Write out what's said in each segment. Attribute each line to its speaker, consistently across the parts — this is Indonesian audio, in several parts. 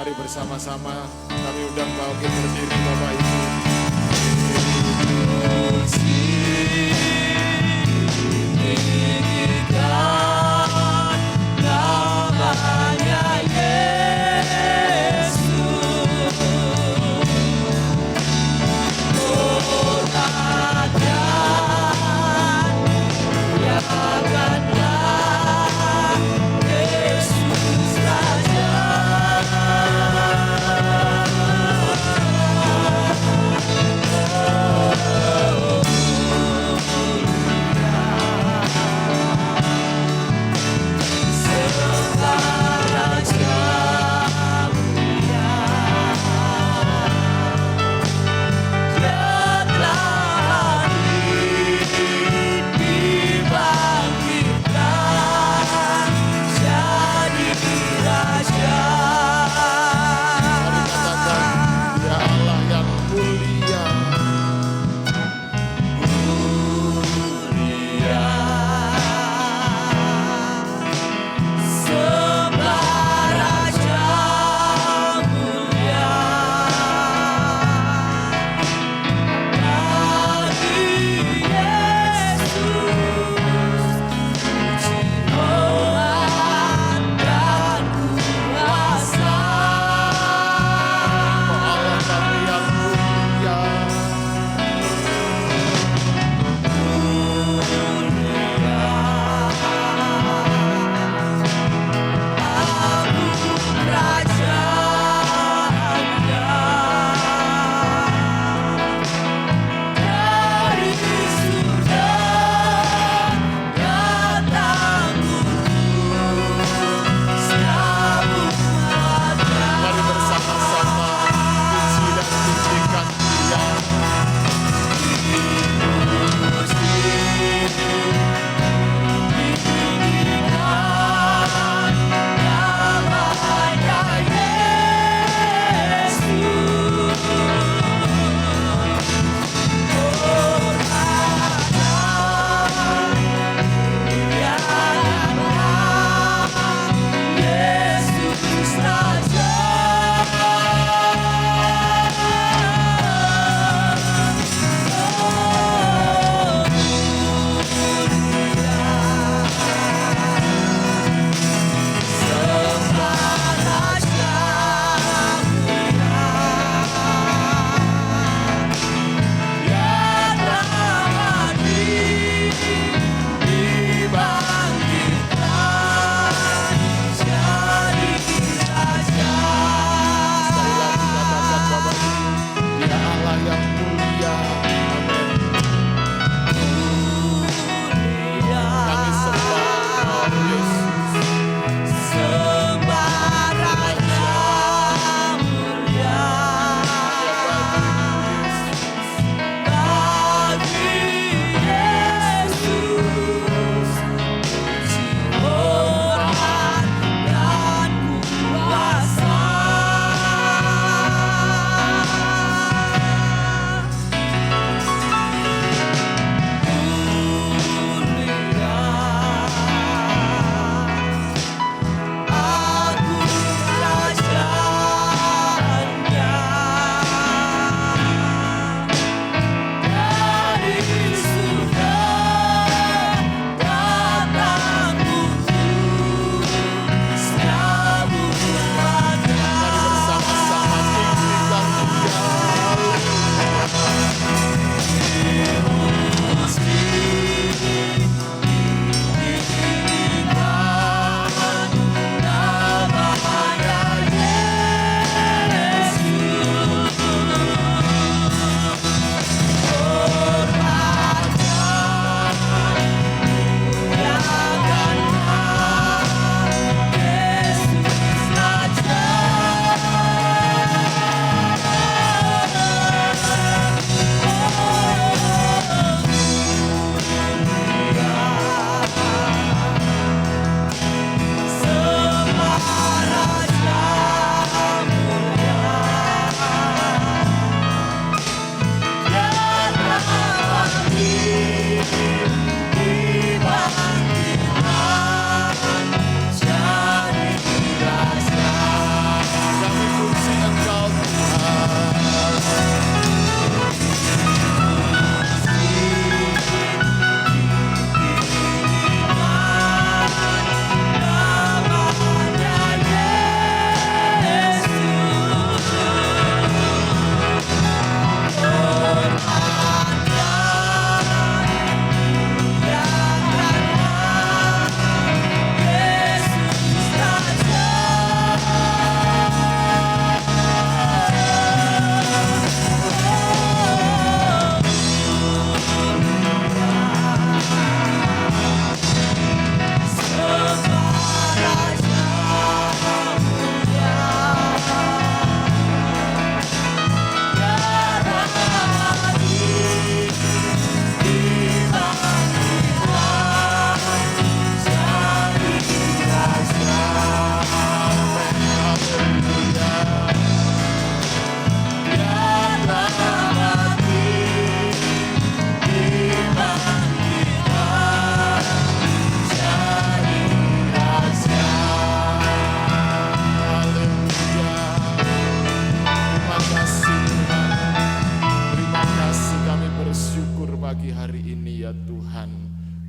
Speaker 1: Mari bersama-sama kami undang Bapak berdiri, Bapak Ibu.
Speaker 2: Tinggikan namanya Yesus. Hormatkan, muliakanlah Yesus Raja.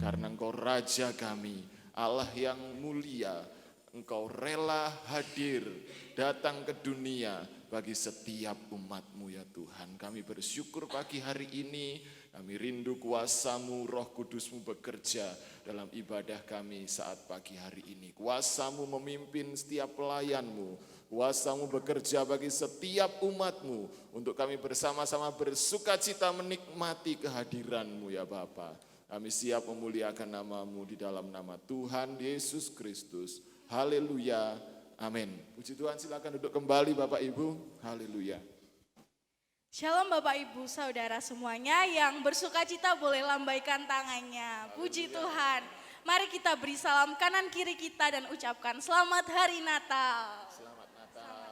Speaker 1: karena Engkau Raja kami, Allah yang mulia. Engkau rela hadir datang ke dunia bagi setiap umat-Mu ya Tuhan. Kami bersyukur pagi hari ini, kami rindu kuasa-Mu, Roh Kudus-Mu bekerja dalam ibadah kami saat pagi hari ini. Kuasa-Mu memimpin setiap pelayan-Mu, kuasa-Mu bekerja bagi setiap umat-Mu, untuk kami bersama-sama bersuka cita menikmati kehadiran-Mu ya Bapa. Kami siap memuliakan nama-Mu di dalam nama Tuhan Yesus Kristus. Haleluya, amin. Puji Tuhan, silakan duduk kembali Bapak Ibu. Haleluya.
Speaker 3: Shalom Bapak Ibu Saudara semuanya, yang bersuka cita boleh lambaikan tangannya. Puji Tuhan. Mari kita beri salam kanan kiri kita dan ucapkan selamat hari Natal.
Speaker 1: Selamat Natal.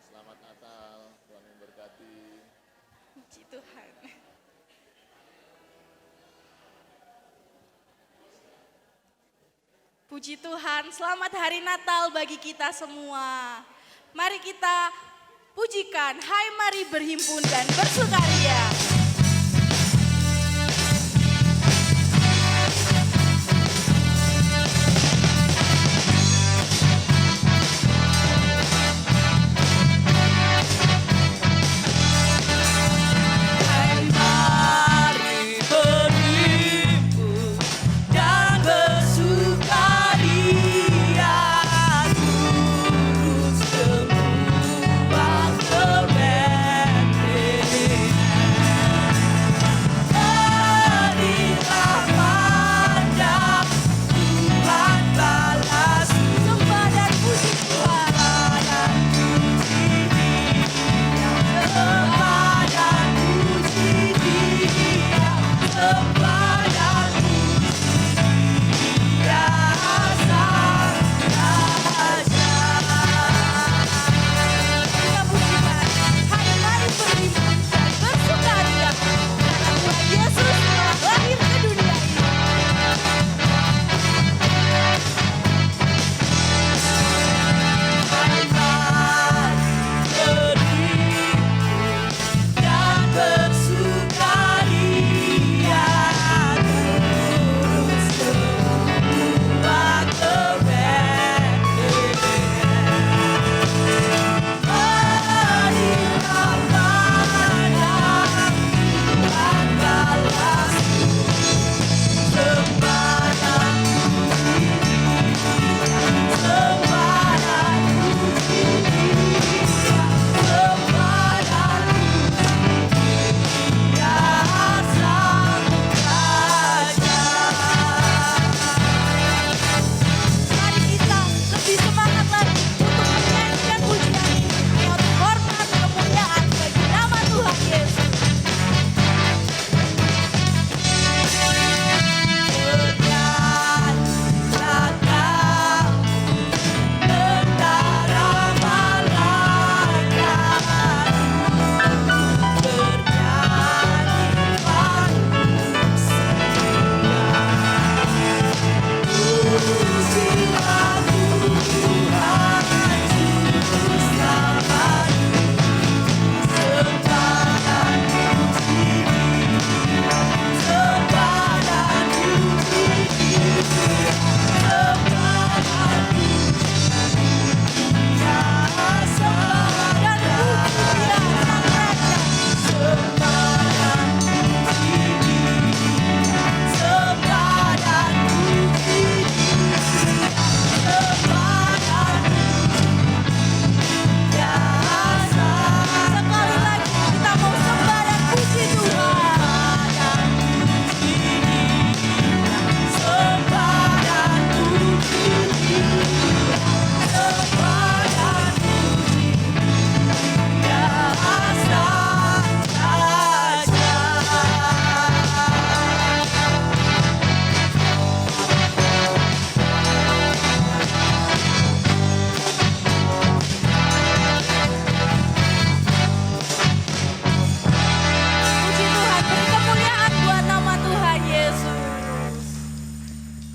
Speaker 1: Selamat Natal. Tuhan memberkati.
Speaker 3: Puji Tuhan. Puji Tuhan, selamat hari Natal bagi kita semua. Mari kita pujikan, hai mari berhimpun dan bersukaria.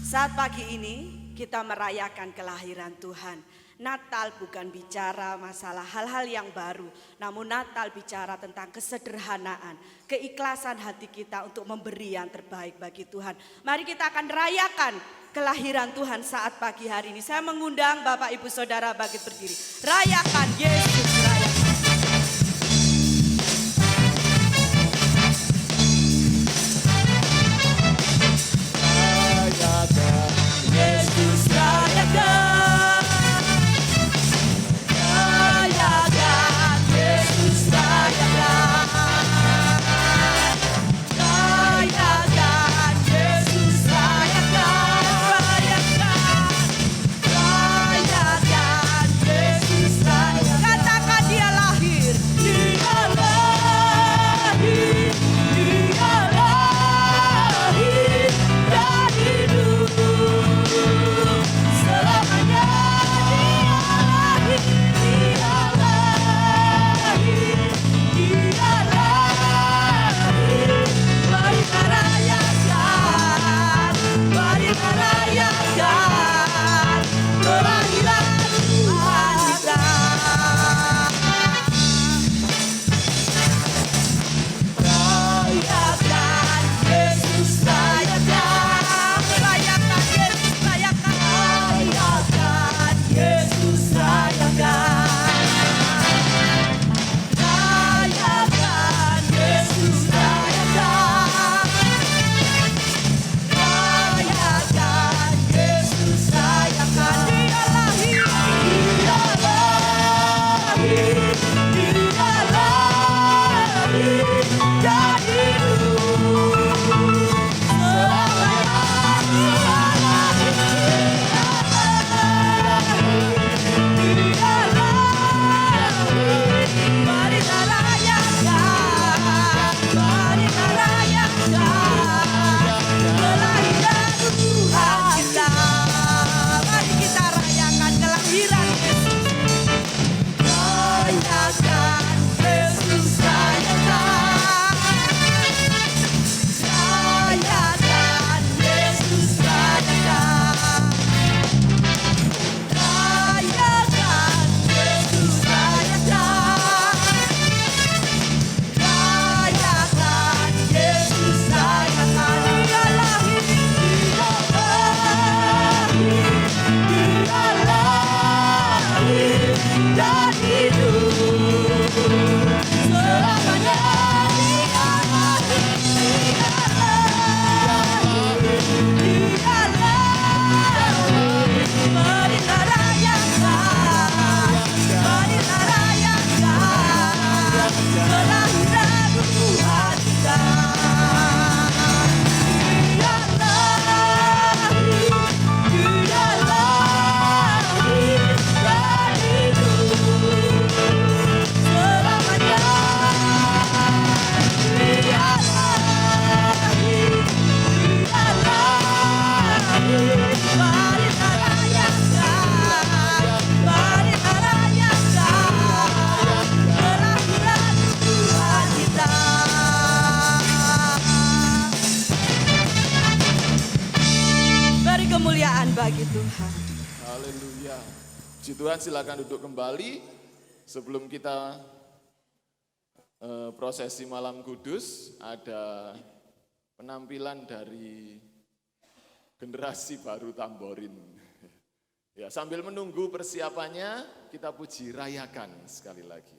Speaker 4: Saat pagi ini kita merayakan kelahiran Tuhan. Natal bukan bicara masalah hal-hal yang baru, namun Natal bicara tentang kesederhanaan, keikhlasan hati kita untuk memberi yang terbaik bagi Tuhan. Mari kita akan rayakan kelahiran Tuhan saat pagi hari ini. Saya mengundang Bapak Ibu Saudara bangkit berdiri. Rayakan Yesus, rayakan.
Speaker 2: Yesus rayakan, rayakan, Yesus rayakan, rayakan, Yesus rayakan, rayakan, Yesus rayakan.
Speaker 4: Katakan dia lahir.
Speaker 2: Dia lahir, dia lahir dan hidup. Selamanya dia lahir, dia lahir. Mari kita rayakan, mari kita rayakan kelahiran Tuhan kita. Rayakan Yesus rayakan,
Speaker 4: Rayakan Yesus, rayakan.
Speaker 2: rayakan Yesus rayakan, rayakan Yesus rayakan, rayakan Yesus rayakan. Dia lahir, dia lahir, dia lahir dan hidup. Mari kita rayakan, mari kita rayakan kelahiran Tuhan kita.
Speaker 4: Mari kita rayakan kelahiran Yesus.
Speaker 2: Rayakan Yesus rayakan, rayakan Yesus rayakan, rayakan Yesus rayakan, rayakan Yesus rayakan. Dia lahir, dia lahir, dia lahir dan hidup. Selamanya dia lahir, dia lahir, dia lahir. Mari kita rayakan, mari kita rayakan kelahiran Tuhan kita. Dia lahir, dia lahir dan hidup. Selamanya dia lahir, dia lahir. Mari kita rayakan, mari kita rayakan kelahiran Tuhan kita.
Speaker 4: Beri kemuliaan bagi Tuhan.
Speaker 1: Haleluya. Puji Tuhan, silakan duduk kembali. Sebelum kita prosesi malam kudus, ada penampilan dari generasi baru Tamborin. Ya, sambil menunggu persiapannya, kita puji rayakan sekali lagi.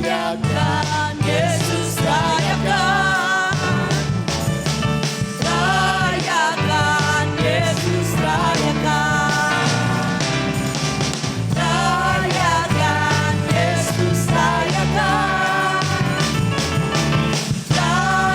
Speaker 2: Rayakan Yesus rayakan, rayakan Yesus rayakan, rayakan Yesus rayakan, rayakan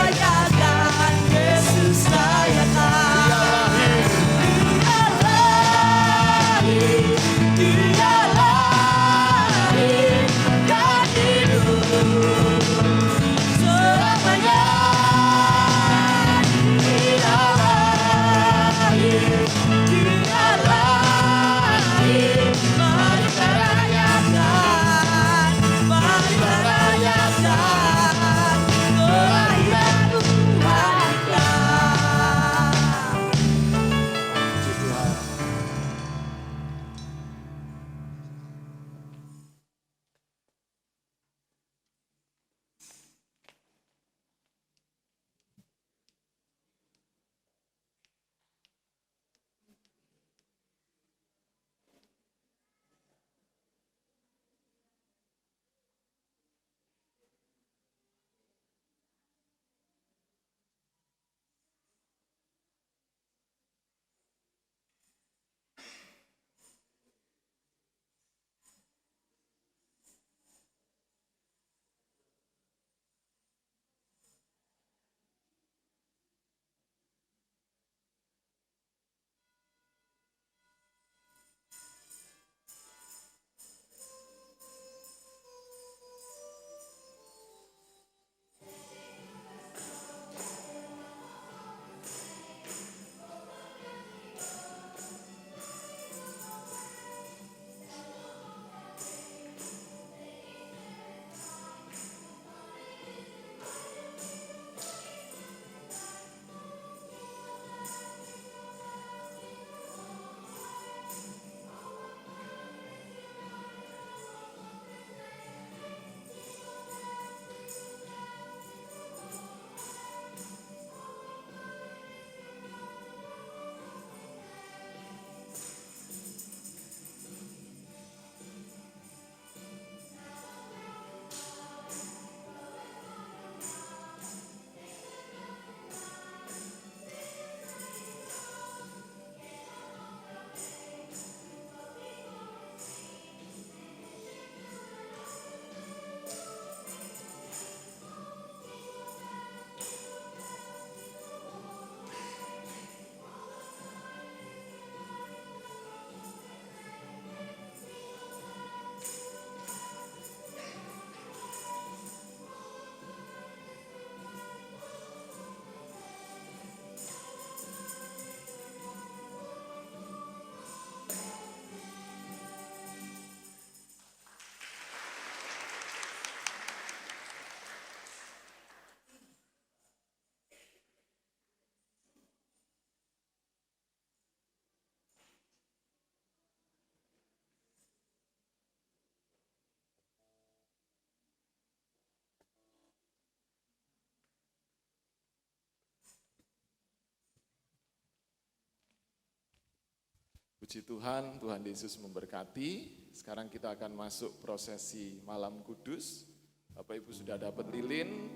Speaker 1: Puji Tuhan, Tuhan Yesus memberkati. Sekarang kita akan masuk prosesi Malam Kudus. Bapak Ibu sudah dapat lilin,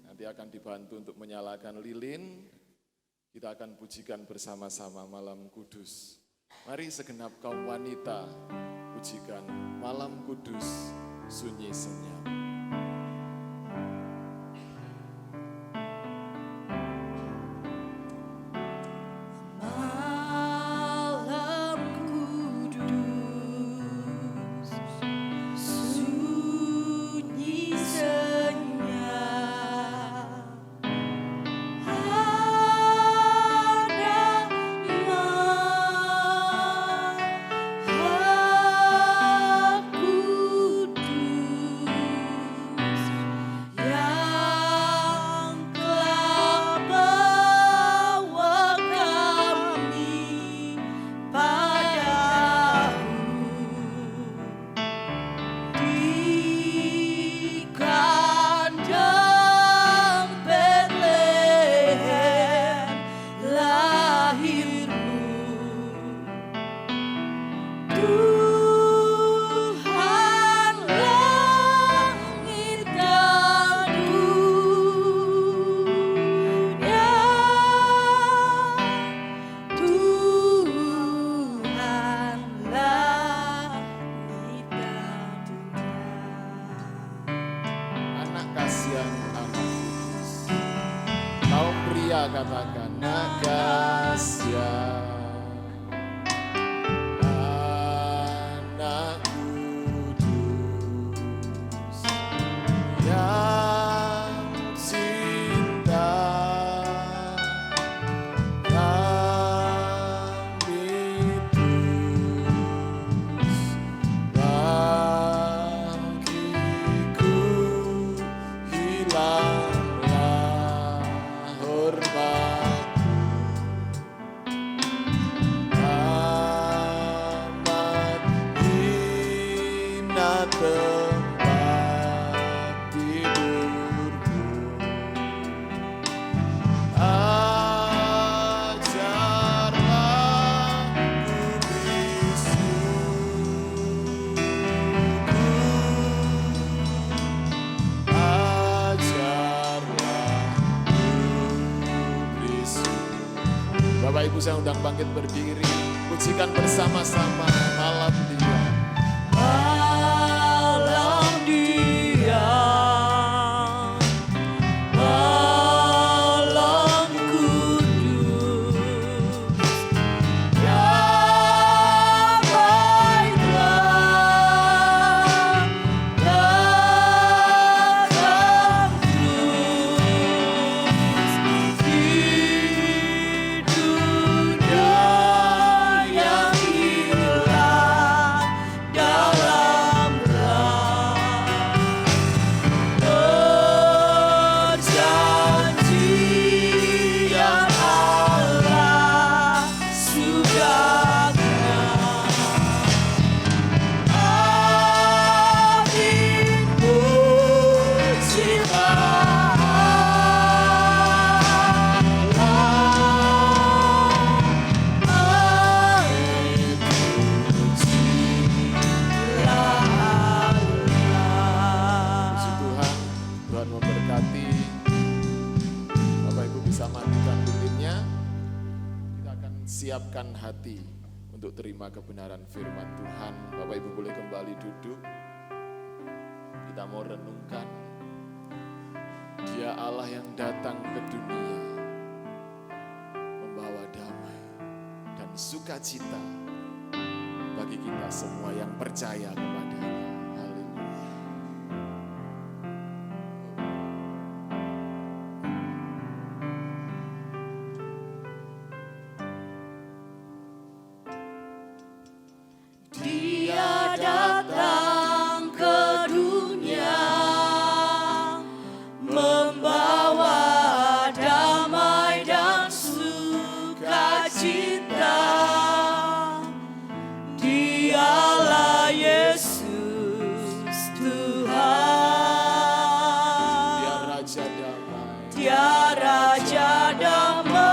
Speaker 1: nanti akan dibantu untuk menyalakan lilin. Kita akan pujikan bersama-sama Malam Kudus. Mari segenap kaum wanita pujikan Malam Kudus, sunyi senyap. Katakan Nagasya, Anak Kudus yang cinta, yang bebas bagiku, hilanglah hormat. Amat hina tempat tidurku, ajarlah ku bersyukur, ajarlah Bapak Ibu saya undang bangkit berdiri, pujikan bersama-sama malam dia.
Speaker 2: Malam dia, malam kudus, damailah datang terus di dunia yang hilang dalam perjanjian Allah sudahnya. Amin, pujilah
Speaker 1: Puji Tuhan, Tuhan memberkati. Bapak Ibu bisa matikan lilinnya. Kita akan siapkan hati untuk terima kebenaran firman Tuhan. Bapak Ibu boleh kembali duduk. Kita mau renungkan. Dia Allah yang datang ke dunia membawa damai dan sukacita bagi kita semua yang percaya kepadanya. Haleluya.
Speaker 2: Dia datang ke dunia membawa damai dan sukacita. Dialah Yesus Tuhan.
Speaker 1: Dia Raja Damai.
Speaker 2: Dia Raja Damai.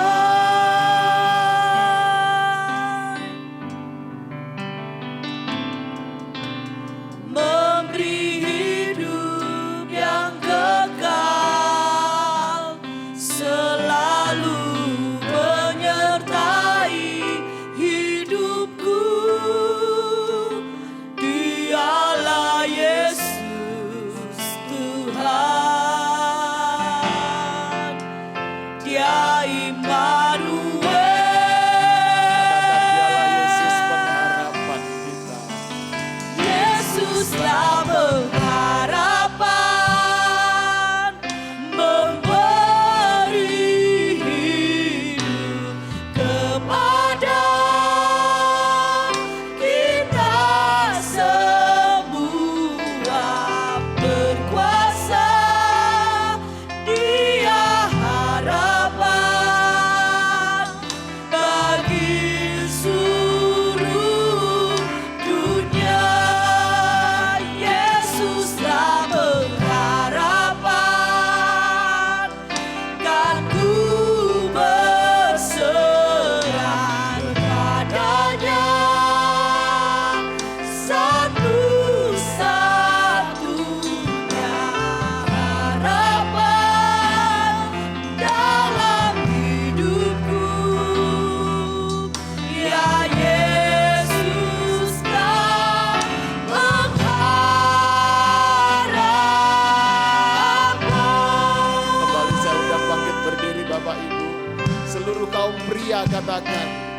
Speaker 1: mulia, katakan.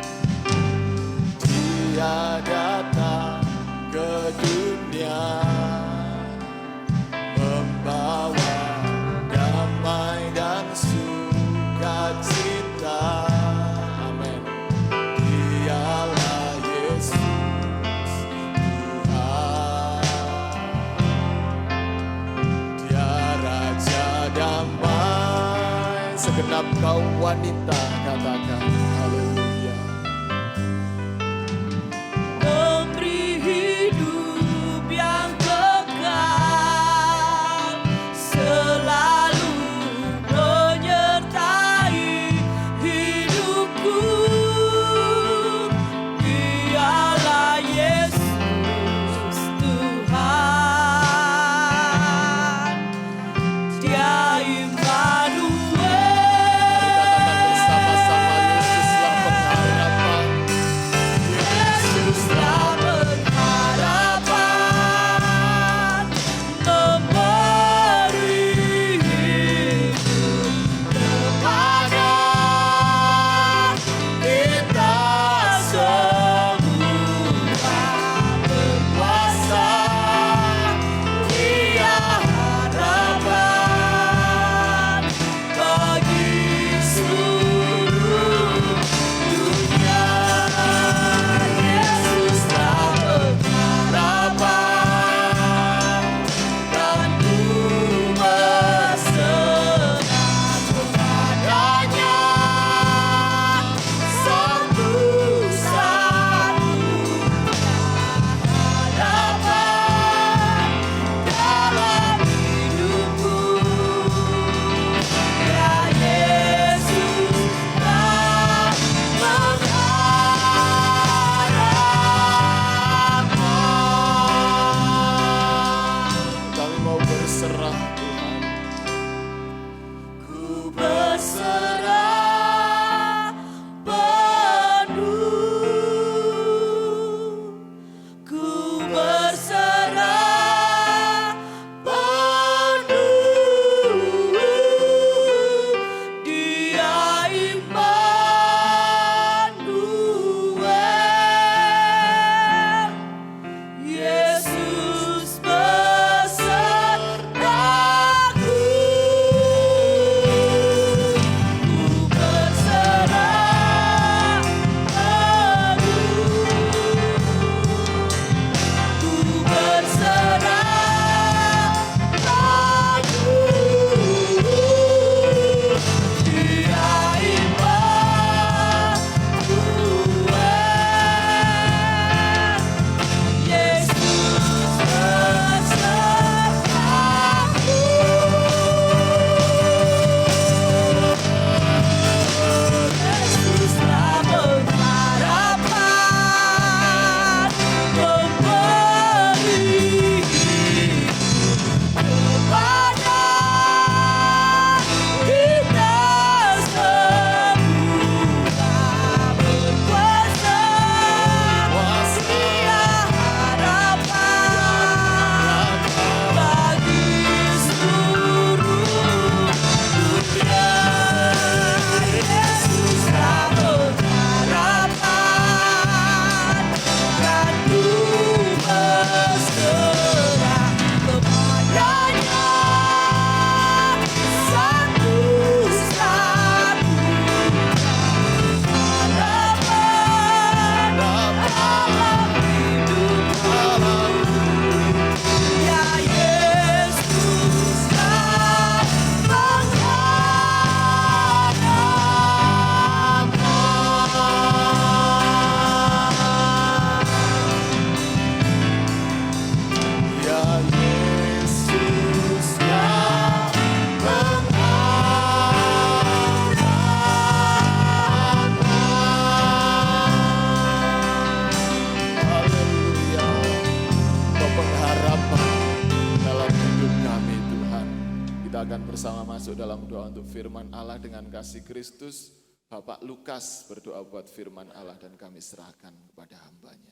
Speaker 1: Dia datang ke dunia membawa damai dan sukacita. Amin. Dialah Yesus Tuhan. Dia Raja damai. Segenap kaum wanita katakan haleluya.
Speaker 2: Memberi hidup yang kekal, selalu menyertai hidupku. Dialah Yesus Tuhan. Dia
Speaker 1: Katakan bersama-sama, Yesuslah pengharapan.
Speaker 2: Yesuslah pengharapan, memberi hidup kepada kita semua. Berkuasa, Dia harapan bagi seluruh dunia. Yesuslah pengharapan, dan ku berserah kepadanya satu-satunya harapan dalam hidupku. Ya Yesuslah pengharapan.
Speaker 1: Kami mau berserah Tuhan.
Speaker 2: Ku berserah penuh, ku berserah penuh. Dia Immanuel, Yesus besertaku. Ku berserah penuh, ku berserah penuh. Dia Immanuel, Yesus besertaku. Yesuslah pengharapan, memberi hidup kepada kita semua. Berkuasa, Dia harapan bagi seluruh dunia. Yesuslah pengharapan, dan ku berserah kepadanya satu-satunya harapan dalam hidupku. Ya Yesuslah pengharapan.
Speaker 1: Ya Yesuslah pengharapan. Haleluya. Kau pengharapan dalam hidup kami Tuhan. Kita akan bersama masuk dalam doa untuk firman Allah dengan kasih Kristus. Bapak Lukas berdoa buat firman Allah dan kami serahkan kepada hambanya.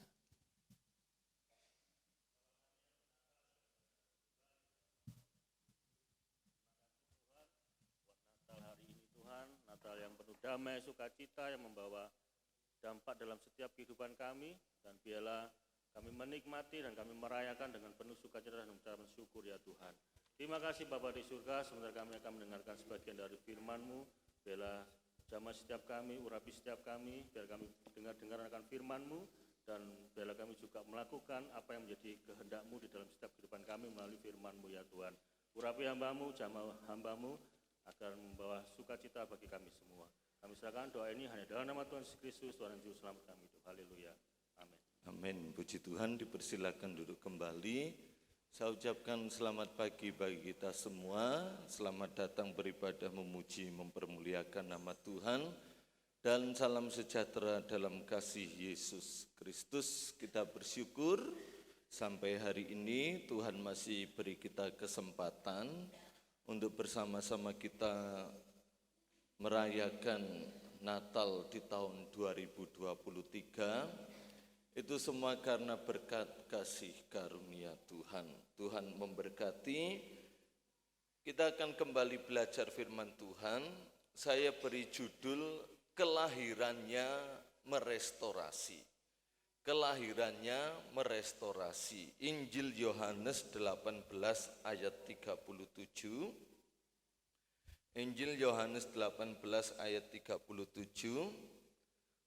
Speaker 5: Natal hari ini Tuhan, Natal yang penuh damai, sukacita yang membawa dampak dalam setiap kehidupan kami, dan biarlah kami menikmati dan kami merayakan dengan penuh sukacita dan ucapan syukur ya Tuhan. Terima kasih Bapa di surga, sebentar kami akan mendengarkan sebagian dari firman-Mu. Biarlah jamah setiap kami, urapi setiap kami, biar kami dengar akan firman-Mu, dan biarlah kami juga melakukan apa yang menjadi kehendak-Mu di dalam setiap kehidupan kami melalui firman-Mu ya Tuhan. Urapi hamba-Mu, jamah hamba-Mu, agar membawa sukacita bagi kami semua. Kami serahkan doa ini hanya dalam nama Tuhan Yesus Kristus, Tuhan dan Juru Selamat kami. Haleluya. Amin.
Speaker 6: Amin. Puji Tuhan, dipersilakan duduk kembali. Saya ucapkan selamat pagi bagi kita semua. Selamat datang beribadah, memuji, mempermuliakan nama Tuhan. Dan salam sejahtera dalam kasih Yesus Kristus. Kita bersyukur sampai hari ini Tuhan masih beri kita kesempatan untuk bersama-sama kita merayakan Natal di tahun 2023. Itu semua karena berkat kasih karunia Tuhan. Tuhan memberkati. Kita akan kembali belajar firman Tuhan. Saya beri judul Kelahirannya Merestorasi. Kelahirannya merestorasi. Injil Yohanes 18 ayat 37. Injil Yohanes 18 ayat 37.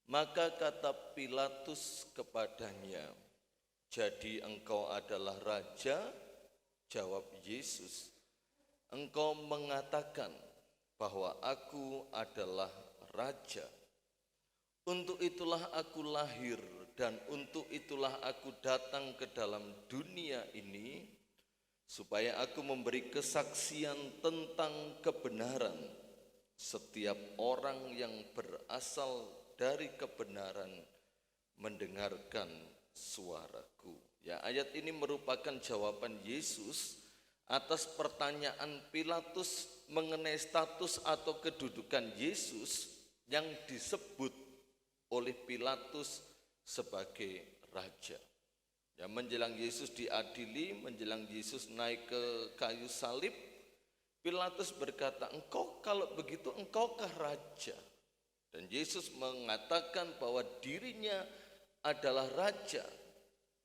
Speaker 6: Maka kata Pilatus kepadanya, "Jadi engkau adalah raja?" Jawab Yesus, "Engkau mengatakan bahwa aku adalah raja. Untuk itulah aku lahir dan untuk itulah aku datang ke dalam dunia ini, supaya aku memberi kesaksian tentang kebenaran. Setiap orang yang berasal dari kebenaran mendengarkan suaraku." Ya, ayat ini merupakan jawaban Yesus atas pertanyaan Pilatus mengenai status atau kedudukan Yesus yang disebut oleh Pilatus sebagai raja. Ya, menjelang Yesus diadili, menjelang Yesus naik ke kayu salib, Pilatus berkata, "Engkau kalau begitu engkaukah raja?" Dan Yesus mengatakan bahwa dirinya adalah raja.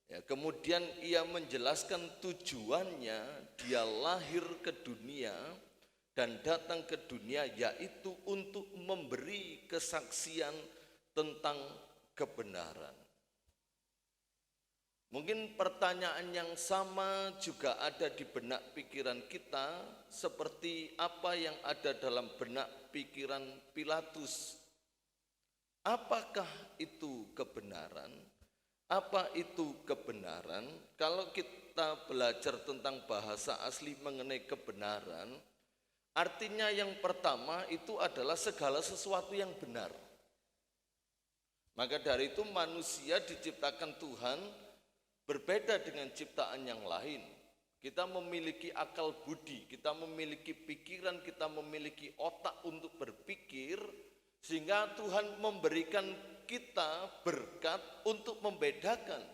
Speaker 6: Ya, kemudian ia menjelaskan tujuannya dia lahir ke dunia dan datang ke dunia, yaitu untuk memberi kesaksian tentang kebenaran. Mungkin pertanyaan yang sama juga ada di benak pikiran kita, seperti apa yang ada dalam benak pikiran Pilatus. Apakah itu kebenaran? Apa itu kebenaran? Kalau kita belajar tentang bahasa asli mengenai kebenaran, artinya yang pertama itu adalah segala sesuatu yang benar. Maka dari itu manusia diciptakan Tuhan berbeda dengan ciptaan yang lain. Kita memiliki akal budi, kita memiliki pikiran, kita memiliki otak untuk berpikir, sehingga Tuhan memberikan kita berkat untuk membedakan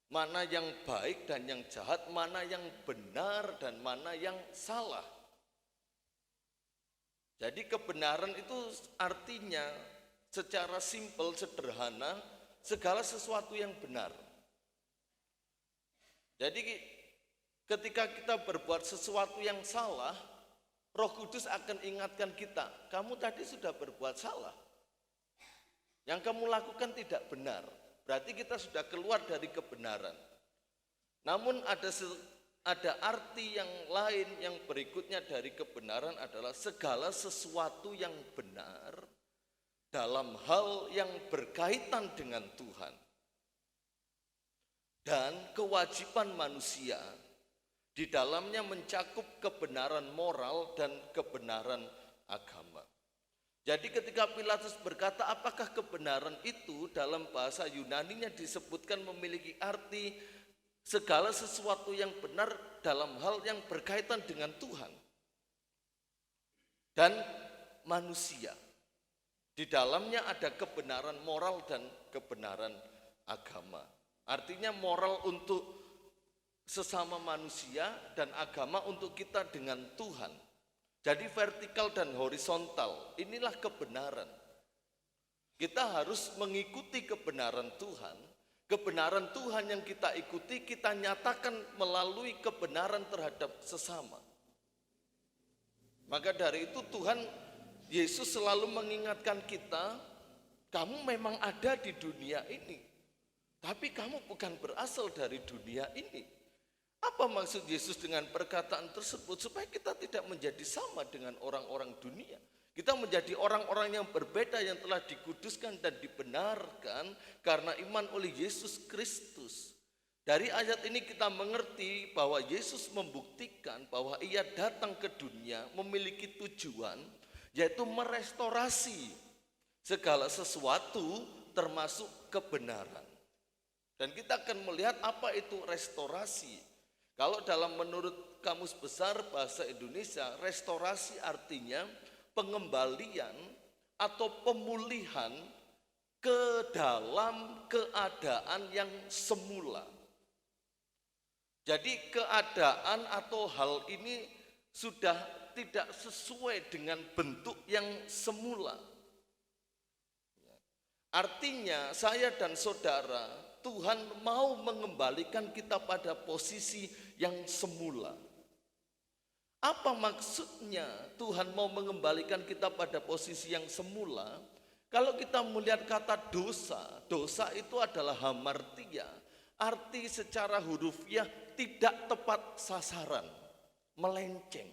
Speaker 6: mana yang baik dan yang jahat, mana yang benar dan mana yang salah. Jadi kebenaran itu artinya secara simpel, sederhana, segala sesuatu yang benar. Jadi ketika kita berbuat sesuatu yang salah, Roh Kudus akan ingatkan kita, kamu tadi sudah berbuat salah. Yang kamu lakukan tidak benar. Berarti kita sudah keluar dari kebenaran. Namun ada arti yang lain yang berikutnya dari kebenaran adalah segala sesuatu yang benar dalam hal yang berkaitan dengan Tuhan. Dan kewajiban manusia di dalamnya mencakup kebenaran moral dan kebenaran agama. Jadi ketika Pilatus berkata apakah kebenaran itu, dalam bahasa Yunaninya disebutkan memiliki arti segala sesuatu yang benar dalam hal yang berkaitan dengan Tuhan dan manusia. Di dalamnya ada kebenaran moral dan kebenaran agama. Artinya moral untuk sesama manusia dan agama untuk kita dengan Tuhan. Jadi vertikal dan horizontal, inilah kebenaran. Kita harus mengikuti kebenaran Tuhan. Kebenaran Tuhan yang kita ikuti, kita nyatakan melalui kebenaran terhadap sesama. Maka dari itu Tuhan Yesus selalu mengingatkan kita, kamu memang ada di dunia ini, tapi kamu bukan berasal dari dunia ini. Apa maksud Yesus dengan perkataan tersebut? Supaya kita tidak menjadi sama dengan orang-orang dunia. Kita menjadi orang-orang yang berbeda yang telah dikuduskan dan dibenarkan karena iman oleh Yesus Kristus. Dari ayat ini kita mengerti bahwa Yesus membuktikan bahwa ia datang ke dunia memiliki tujuan, yaitu merestorasi segala sesuatu termasuk kebenaran. Dan kita akan melihat apa itu restorasi. Kalau menurut Kamus Besar Bahasa Indonesia, restorasi artinya pengembalian atau pemulihan ke dalam keadaan yang semula. Jadi keadaan atau hal ini sudah tidak sesuai dengan bentuk yang semula. Artinya saya dan saudara, Tuhan mau mengembalikan kita pada posisi yang semula. Apa maksudnya Tuhan mau mengembalikan kita pada posisi yang semula? Kalau kita melihat kata dosa, dosa itu adalah hamartia. Arti secara hurufiah tidak tepat sasaran, melenceng.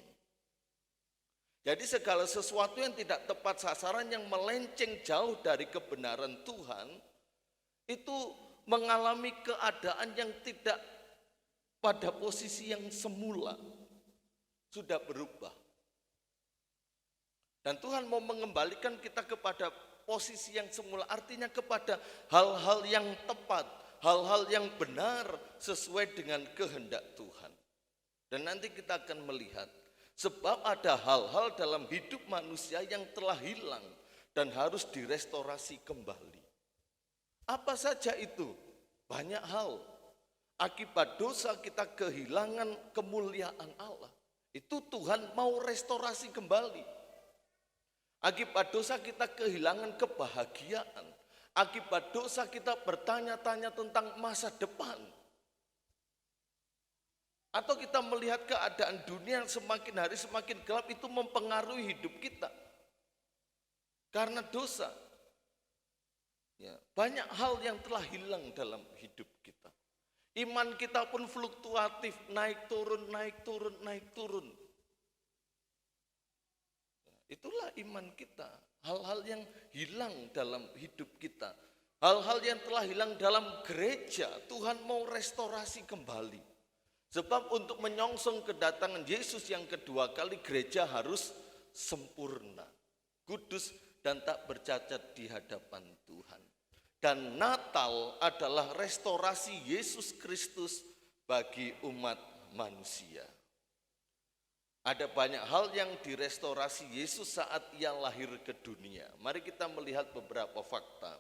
Speaker 6: Jadi segala sesuatu yang tidak tepat sasaran, yang melenceng jauh dari kebenaran Tuhan, itu mengalami keadaan yang tidak pada posisi yang semula, sudah berubah. Dan Tuhan mau mengembalikan kita kepada posisi yang semula, artinya kepada hal-hal yang tepat, hal-hal yang benar sesuai dengan kehendak Tuhan. Dan nanti kita akan melihat, sebab ada hal-hal dalam hidup manusia yang telah hilang dan harus direstorasi kembali. Apa saja itu? Banyak hal. Akibat dosa kita kehilangan kemuliaan Allah. Itu Tuhan mau restorasi kembali. Akibat dosa kita kehilangan kebahagiaan. Akibat dosa kita bertanya-tanya tentang masa depan. Atau kita melihat keadaan dunia yang semakin hari semakin gelap, itu mempengaruhi hidup kita. Karena dosa. Ya, banyak hal yang telah hilang dalam hidup kita. Iman kita pun fluktuatif, naik turun, naik turun, naik turun. Ya, itulah iman kita. Hal-hal yang hilang dalam hidup kita. Hal-hal yang telah hilang dalam gereja, Tuhan mau restorasi kembali. Sebab untuk menyongsong kedatangan Yesus yang kedua kali, gereja harus sempurna, kudus dan tak bercacat di hadapan Tuhan. Dan Natal adalah restorasi Yesus Kristus bagi umat manusia. Ada banyak hal yang direstorasi Yesus saat ia lahir ke dunia. Mari kita melihat beberapa fakta.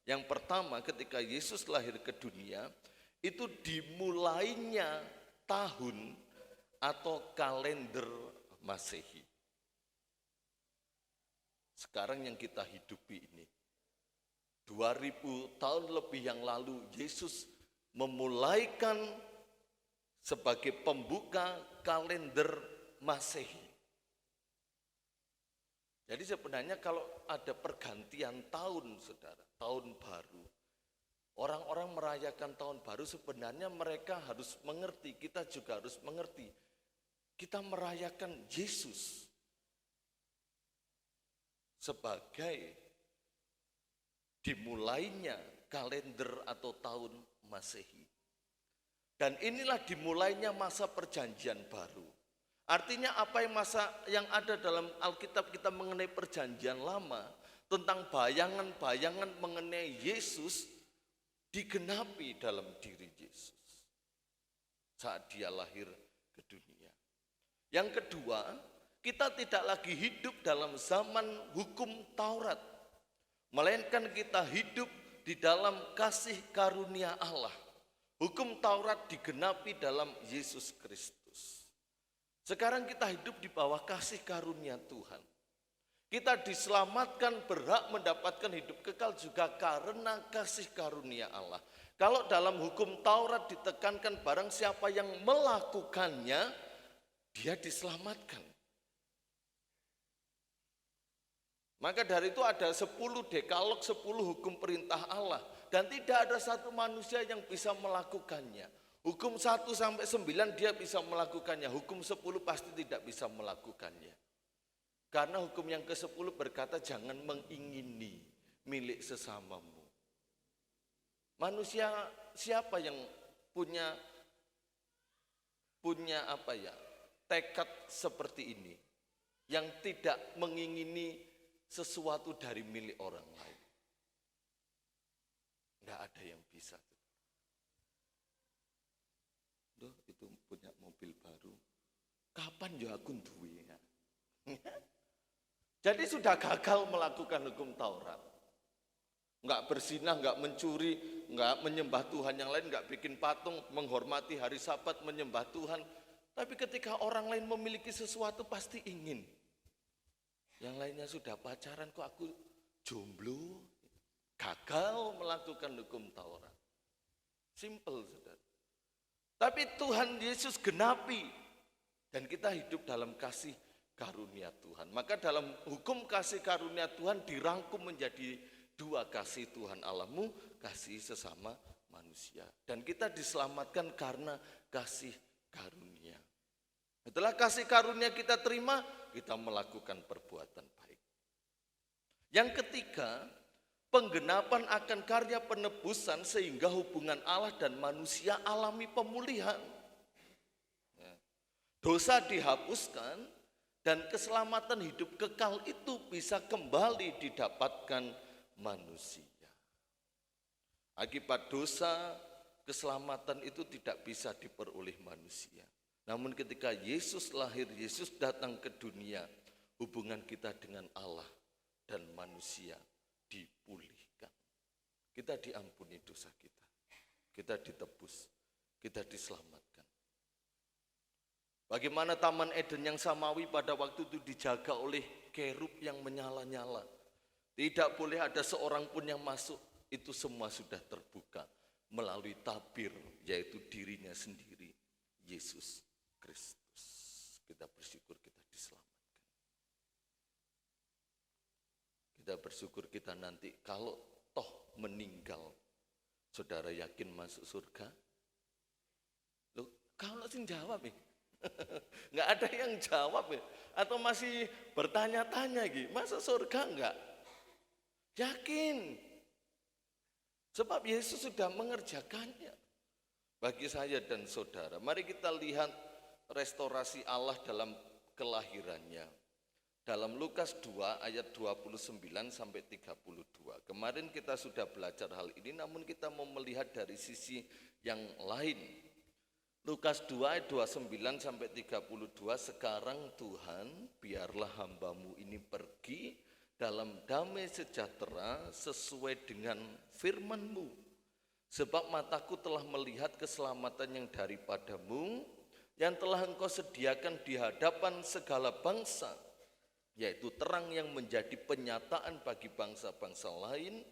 Speaker 6: Yang pertama, ketika Yesus lahir ke dunia, itu dimulainya tahun atau kalender Masehi. Sekarang yang kita hidupi ini, 2000 tahun lebih yang lalu, Yesus memulaikan sebagai pembuka kalender Masehi. Jadi sebenarnya kalau ada pergantian tahun, saudara, tahun baru, orang-orang merayakan tahun baru, sebenarnya mereka harus mengerti, kita juga harus mengerti, kita merayakan Yesus sebagai dimulainya kalender atau tahun Masehi. Dan inilah dimulainya masa perjanjian baru. Artinya apa yang ada dalam Alkitab kita mengenai perjanjian lama, tentang bayangan-bayangan mengenai Yesus, digenapi dalam diri Yesus saat dia lahir ke dunia. Yang kedua, kita tidak lagi hidup dalam zaman hukum Taurat, melainkan kita hidup di dalam kasih karunia Allah. Hukum Taurat digenapi dalam Yesus Kristus. Sekarang kita hidup di bawah kasih karunia Tuhan. Kita diselamatkan, berhak mendapatkan hidup kekal juga karena kasih karunia Allah. Kalau dalam hukum Taurat ditekankan barang siapa yang melakukannya, dia diselamatkan. Maka dari itu ada 10 dekalog, 10 hukum perintah Allah. Dan tidak ada satu manusia yang bisa melakukannya. Hukum 1 sampai 9 dia bisa melakukannya. Hukum 10 pasti tidak bisa melakukannya. Karena hukum yang ke-10 berkata jangan mengingini milik sesamamu. Manusia siapa yang punya tekad seperti ini, yang tidak mengingini sesuatu dari milik orang lain? Tidak ada yang bisa. Duh, itu punya mobil baru. Kapan ya aku duwe ya? Jadi sudah gagal melakukan hukum Taurat. Enggak berzinah, enggak mencuri, enggak menyembah Tuhan yang lain, enggak bikin patung, menghormati hari Sabat, menyembah Tuhan. Tapi ketika orang lain memiliki sesuatu pasti ingin. Yang lainnya sudah pacaran, kok aku jomblo? Gagal melakukan hukum Taurat. Simple, saudara. Tapi Tuhan Yesus genapi. Dan kita hidup dalam kasih karunia Tuhan. Maka dalam hukum kasih karunia Tuhan dirangkum menjadi 2, kasih Tuhan Allahmu, kasih sesama manusia. Dan kita diselamatkan karena kasih karunia. Setelah kasih karunia kita terima, kita melakukan perbuatan baik. Yang ketiga, penggenapan akan karya penebusan sehingga hubungan Allah dan manusia alami pemulihan. Dosa dihapuskan dan keselamatan hidup kekal itu bisa kembali didapatkan manusia. Akibat dosa, keselamatan itu tidak bisa diperoleh manusia. Namun ketika Yesus lahir, Yesus datang ke dunia, hubungan kita dengan Allah dan manusia dipulihkan. Kita diampuni dosa kita. Kita ditebus, kita diselamatkan. Bagaimana Taman Eden yang samawi pada waktu itu dijaga oleh kerub yang menyala-nyala. Tidak boleh ada seorang pun yang masuk, itu semua sudah terbuka melalui tabir, yaitu dirinya sendiri, Yesus Kristus. Kita bersyukur kita diselamatkan. Kita bersyukur kita nanti kalau toh meninggal, saudara yakin masuk surga? Loh, kalau sih jawab nih. Nggak ada yang jawab ya. Atau masih bertanya-tanya gitu, masuk surga enggak? Yakin. Sebab Yesus sudah mengerjakannya. Bagi saya dan saudara, mari kita lihat restorasi Allah dalam kelahirannya. Dalam Lukas 2 ayat 29 sampai 32. Kemarin kita sudah belajar hal ini, namun kita mau melihat dari sisi yang lain. Lukas 2 ayat 29 sampai 32, sekarang Tuhan biarlah hambamu ini pergi dalam damai sejahtera sesuai dengan firman-Mu. Sebab mataku telah melihat keselamatan yang daripadamu, yang telah Engkau sediakan di hadapan segala bangsa, yaitu terang yang menjadi penyataan bagi bangsa-bangsa lain,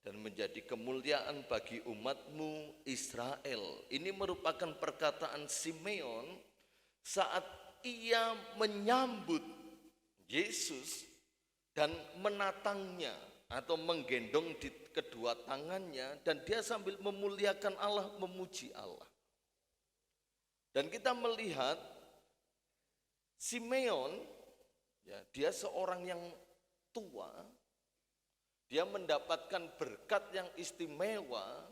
Speaker 6: dan menjadi kemuliaan bagi umat-Mu Israel. Ini merupakan perkataan Simeon saat ia menyambut Yesus dan menatangnya atau menggendong di kedua tangannya, dan dia sambil memuliakan Allah, memuji Allah. Dan kita melihat Simeon, ya, dia seorang yang tua. Dia mendapatkan berkat yang istimewa.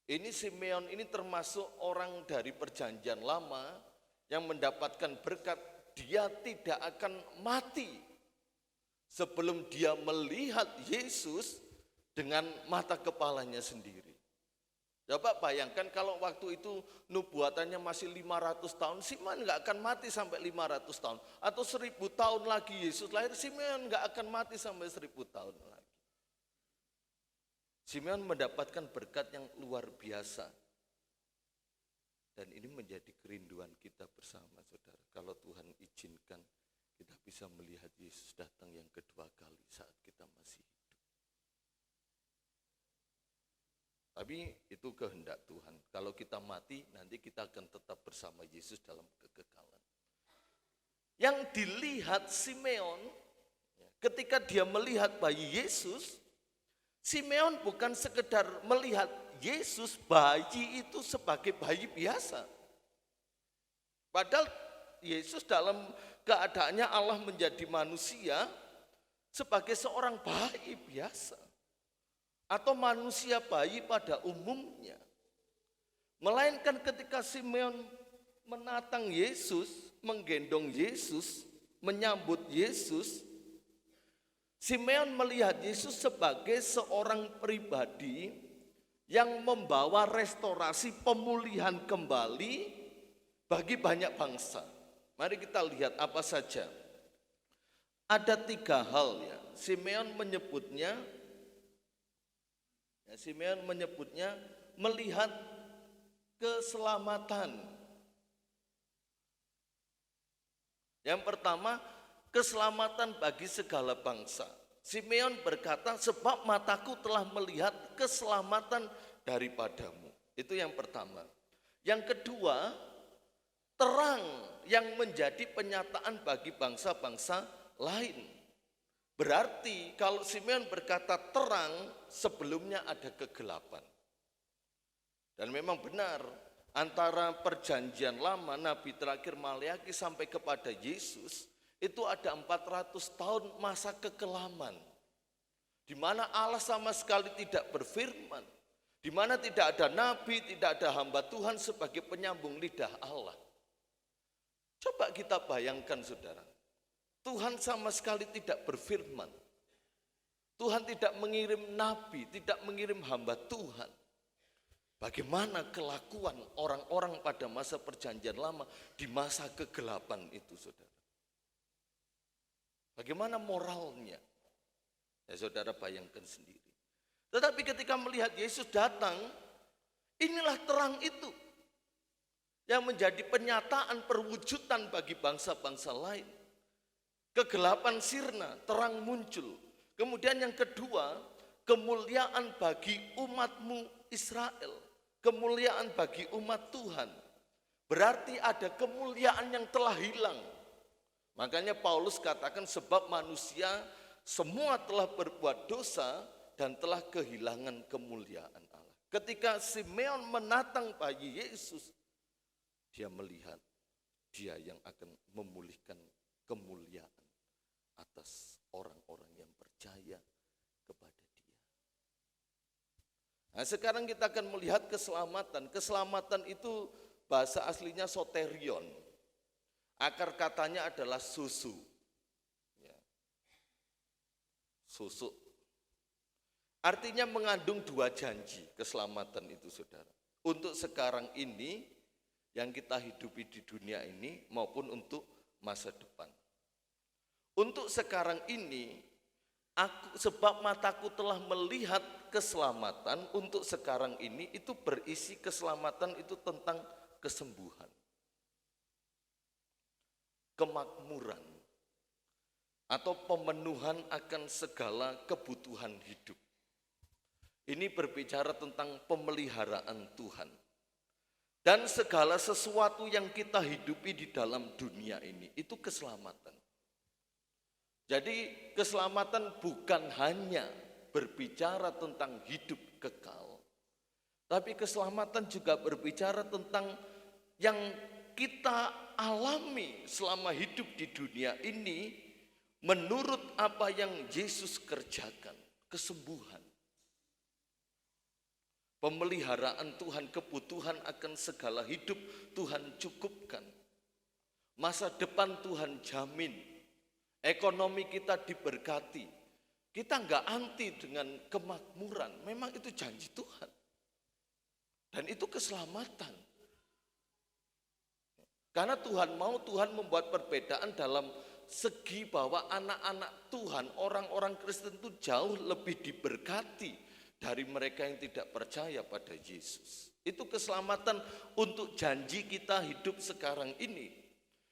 Speaker 6: Ini Simeon ini termasuk orang dari perjanjian lama yang mendapatkan berkat. Dia tidak akan mati sebelum dia melihat Yesus dengan mata kepalanya sendiri. Coba bayangkan kalau waktu itu nubuatannya masih 500 tahun, Simeon nggak akan mati sampai 500 tahun. Atau 1000 tahun lagi Yesus lahir, Simeon nggak akan mati sampai 1000 tahun lagi. Simeon mendapatkan berkat yang luar biasa. Dan ini menjadi kerinduan kita bersama, saudara. Kalau Tuhan izinkan, kita bisa melihat Yesus datang yang kedua kali saat kita masih hidup. Tapi itu kehendak Tuhan. Kalau kita mati, nanti kita akan tetap bersama Yesus dalam kekekalan. Yang dilihat Simeon, ketika dia melihat bayi Yesus, Simeon bukan sekedar melihat Yesus, bayi itu sebagai bayi biasa. Padahal Yesus dalam keadaannya Allah menjadi manusia sebagai seorang bayi biasa. Atau manusia bayi pada umumnya. Melainkan ketika Simeon menatang Yesus, menggendong Yesus, menyambut Yesus, Simeon melihat Yesus sebagai seorang pribadi yang membawa restorasi pemulihan kembali bagi banyak bangsa. Mari kita lihat apa saja. Ada 3 hal ya. Simeon menyebutnya melihat keselamatan. Yang pertama, keselamatan bagi segala bangsa. Simeon berkata, sebab mataku telah melihat keselamatan daripadamu. Itu yang pertama. Yang kedua, terang yang menjadi penyataan bagi bangsa-bangsa lain. Berarti kalau Simeon berkata terang, sebelumnya ada kegelapan. Dan memang benar, antara perjanjian lama, Nabi terakhir Maleakhi sampai kepada Yesus, itu ada 400 tahun masa kekelaman. Di mana Allah sama sekali tidak berfirman. Di mana tidak ada nabi, tidak ada hamba Tuhan sebagai penyambung lidah Allah. Coba kita bayangkan, saudara. Tuhan sama sekali tidak berfirman. Tuhan tidak mengirim nabi, tidak mengirim hamba Tuhan. Bagaimana kelakuan orang-orang pada masa perjanjian lama di masa kegelapan itu, saudara? Bagaimana moralnya? Ya, saudara bayangkan sendiri. Tetapi ketika melihat Yesus datang, inilah terang itu yang menjadi penyataan perwujudan bagi bangsa-bangsa lain. Kegelapan sirna, terang muncul. Kemudian yang kedua, kemuliaan bagi umatmu Israel. Kemuliaan bagi umat Tuhan. Berarti ada kemuliaan yang telah hilang. Makanya Paulus katakan sebab manusia semua telah berbuat dosa dan telah kehilangan kemuliaan Allah. Ketika Simeon menatang bayi Yesus, dia melihat dia yang akan memulihkan kemuliaan atas orang-orang yang percaya kepada dia. Nah, sekarang kita akan melihat keselamatan. Keselamatan itu bahasa aslinya soterion. Akar katanya adalah susu. Ya. Susu. Artinya mengandung 2 janji keselamatan itu, saudara. Untuk sekarang ini yang kita hidupi di dunia ini maupun untuk masa depan. Untuk sekarang ini, sebab mataku telah melihat keselamatan, untuk sekarang ini itu berisi keselamatan itu tentang kesembuhan, kemakmuran, atau pemenuhan akan segala kebutuhan hidup. Ini berbicara tentang pemeliharaan Tuhan. Dan segala sesuatu yang kita hidupi di dalam dunia ini, itu keselamatan. Jadi keselamatan bukan hanya berbicara tentang hidup kekal, tapi keselamatan juga berbicara tentang yang kita alami selama hidup di dunia ini menurut apa yang Yesus kerjakan, kesembuhan. Pemeliharaan Tuhan, kebutuhan akan segala hidup Tuhan cukupkan. Masa depan Tuhan jamin. Ekonomi kita diberkati. Kita enggak anti dengan kemakmuran. Memang itu janji Tuhan. Dan itu keselamatan. Karena Tuhan mau, Tuhan membuat perbedaan dalam segi bahwa anak-anak Tuhan, orang-orang Kristen itu jauh lebih diberkati dari mereka yang tidak percaya pada Yesus. Itu keselamatan untuk janji kita hidup sekarang ini.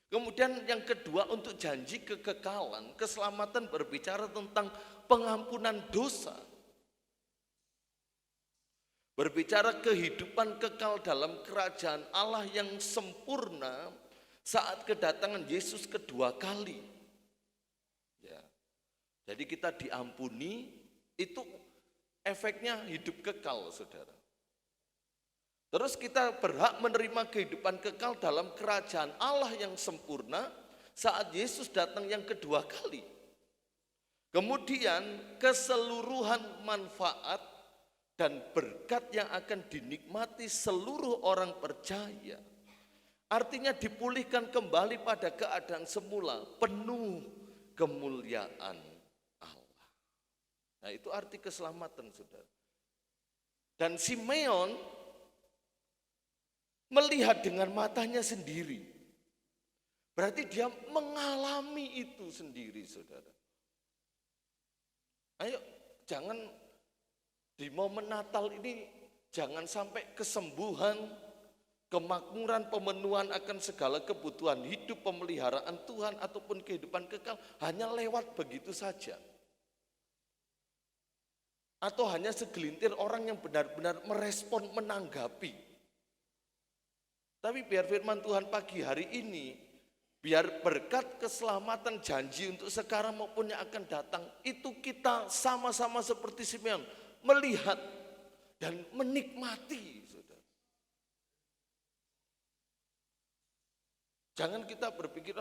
Speaker 6: Kemudian yang kedua untuk janji kekekalan. Keselamatan berbicara tentang pengampunan dosa. Berbicara kehidupan kekal dalam kerajaan Allah yang sempurna saat kedatangan Yesus kedua kali. Ya. Jadi kita diampuni, itu efeknya hidup kekal, saudara. Terus kita berhak menerima kehidupan kekal dalam kerajaan Allah yang sempurna saat Yesus datang yang kedua kali. Kemudian keseluruhan manfaat dan berkat yang akan dinikmati seluruh orang percaya. Artinya dipulihkan kembali pada keadaan semula, penuh kemuliaan Allah. Nah itu arti keselamatan, saudara. Dan Simeon melihat dengan matanya sendiri. Berarti dia mengalami itu sendiri, saudara. Ayo, jangan di momen Natal ini, jangan sampai kesembuhan, kemakmuran, pemenuhan akan segala kebutuhan hidup, pemeliharaan Tuhan, ataupun kehidupan kekal hanya lewat begitu saja. Atau hanya segelintir orang yang benar-benar merespon, menanggapi. Tapi biar firman Tuhan pagi hari ini, biar berkat keselamatan janji untuk sekarang maupun yang akan datang, itu kita sama-sama seperti Simeon, melihat dan menikmati. Saudara. Jangan kita berpikir,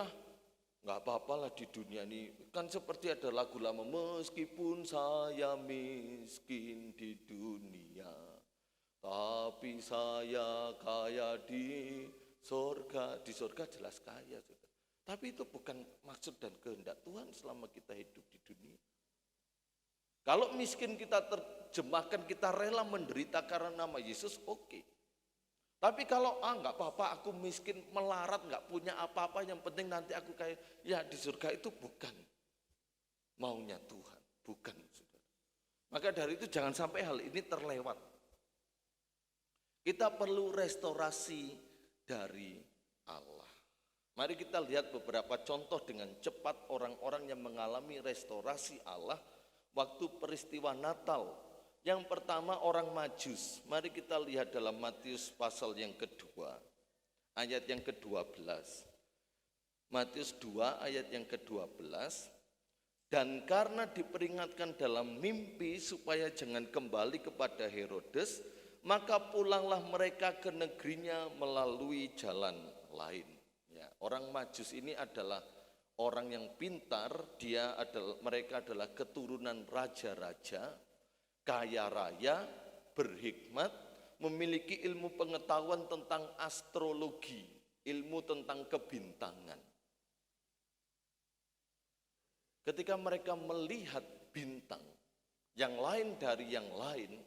Speaker 6: nggak apa-apalah di dunia ini. Kan seperti ada lagu lama, meskipun saya miskin di dunia, tapi saya kaya di sorga. Di sorga jelas kaya, saudara. Tapi itu bukan maksud dan kehendak Tuhan selama kita hidup di dunia. Kalau miskin kita terjemahkan, kita rela menderita karena nama Yesus, oke. Tapi kalau nggak apa-apa, aku miskin, melarat, nggak punya apa-apa, yang penting nanti aku kaya, ya di surga, itu bukan maunya Tuhan, bukan, saudara. Maka dari itu jangan sampai hal ini terlewat. Kita perlu restorasi dari Allah. Mari kita lihat beberapa contoh dengan cepat orang-orang yang mengalami restorasi Allah waktu peristiwa Natal. Yang pertama orang Majus. Mari kita lihat dalam Matius pasal yang kedua, ayat yang ke-12. Matius 2 ayat yang ke-12. Dan karena diperingatkan dalam mimpi supaya jangan kembali kepada Herodes, maka pulanglah mereka ke negerinya melalui jalan lain. Ya, orang Majus ini adalah orang yang pintar, mereka adalah keturunan raja-raja, kaya raya, berhikmat, memiliki ilmu pengetahuan tentang astrologi, ilmu tentang kebintangan. Ketika mereka melihat bintang yang lain dari yang lain,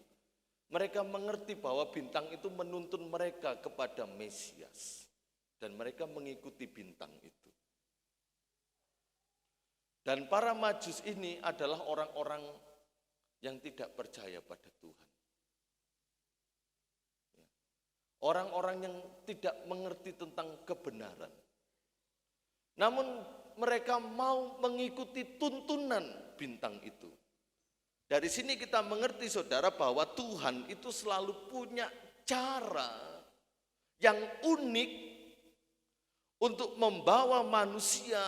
Speaker 6: mereka mengerti bahwa bintang itu menuntun mereka kepada Mesias. Dan mereka mengikuti bintang itu. Dan para Majus ini adalah orang-orang yang tidak percaya pada Tuhan. Orang-orang yang tidak mengerti tentang kebenaran. Namun mereka mau mengikuti tuntunan bintang itu. Dari sini kita mengerti, saudara, bahwa Tuhan itu selalu punya cara yang unik untuk membawa manusia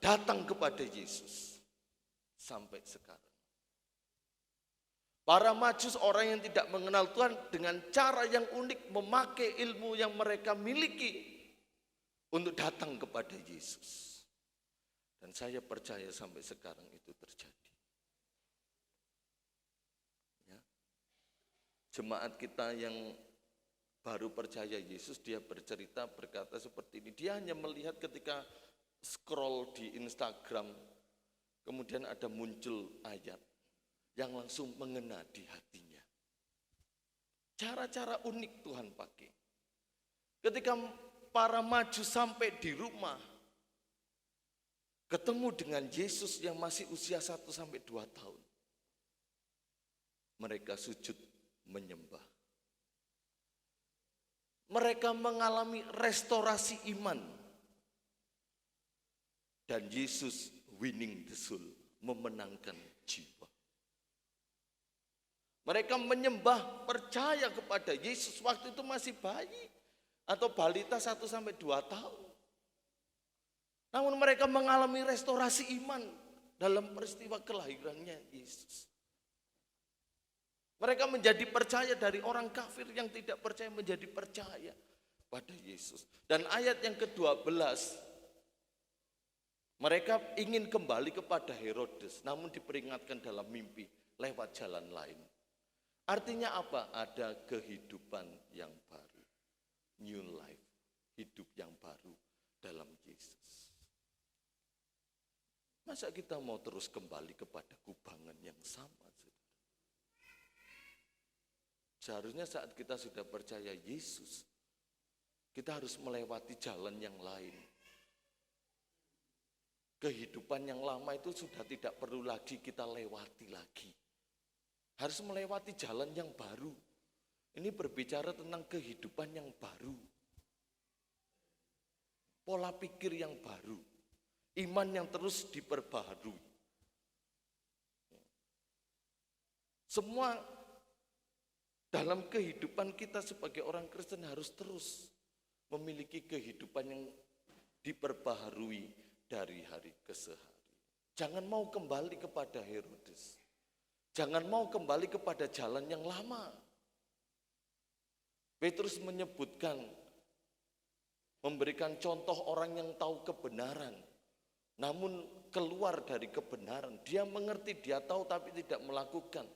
Speaker 6: datang kepada Yesus. Sampai sekarang. Para Majus, orang yang tidak mengenal Tuhan, dengan cara yang unik memakai ilmu yang mereka miliki untuk datang kepada Yesus. Dan saya percaya sampai sekarang itu terjadi. Jemaat kita yang baru percaya Yesus, dia berkata seperti ini. Dia hanya melihat ketika scroll di Instagram, kemudian ada muncul ayat yang langsung mengena di hatinya. Cara-cara unik Tuhan pakai. Ketika para Majus sampai di rumah, ketemu dengan Yesus yang masih usia 1-2 tahun. Mereka sujud menyembah. Mereka mengalami restorasi iman. Dan Yesus winning the soul, memenangkan jiwa. Mereka menyembah, percaya kepada Yesus waktu itu masih bayi atau balita 1-2 tahun. Namun mereka mengalami restorasi iman dalam peristiwa kelahirannya Yesus. Mereka menjadi percaya dari orang kafir yang tidak percaya menjadi percaya pada Yesus. Dan ayat yang ke-12, mereka ingin kembali kepada Herodes, namun diperingatkan dalam mimpi lewat jalan lain. Artinya apa? Ada kehidupan yang baru. New life, hidup yang baru dalam Yesus. Masa kita mau terus kembali kepada kubangan yang sama? Seharusnya saat kita sudah percaya Yesus, kita harus melewati jalan yang lain. Kehidupan yang lama itu sudah tidak perlu lagi kita lewati lagi. Harus melewati jalan yang baru. Ini berbicara tentang kehidupan yang baru. Pola pikir yang baru. Iman yang terus diperbaharui. Semua dalam kehidupan kita sebagai orang Kristen harus terus memiliki kehidupan yang diperbaharui dari hari ke hari. Jangan mau kembali kepada Herodes. Jangan mau kembali kepada jalan yang lama. Petrus menyebutkan, memberikan contoh orang yang tahu kebenaran, namun keluar dari kebenaran. Dia mengerti, dia tahu tapi tidak melakukan.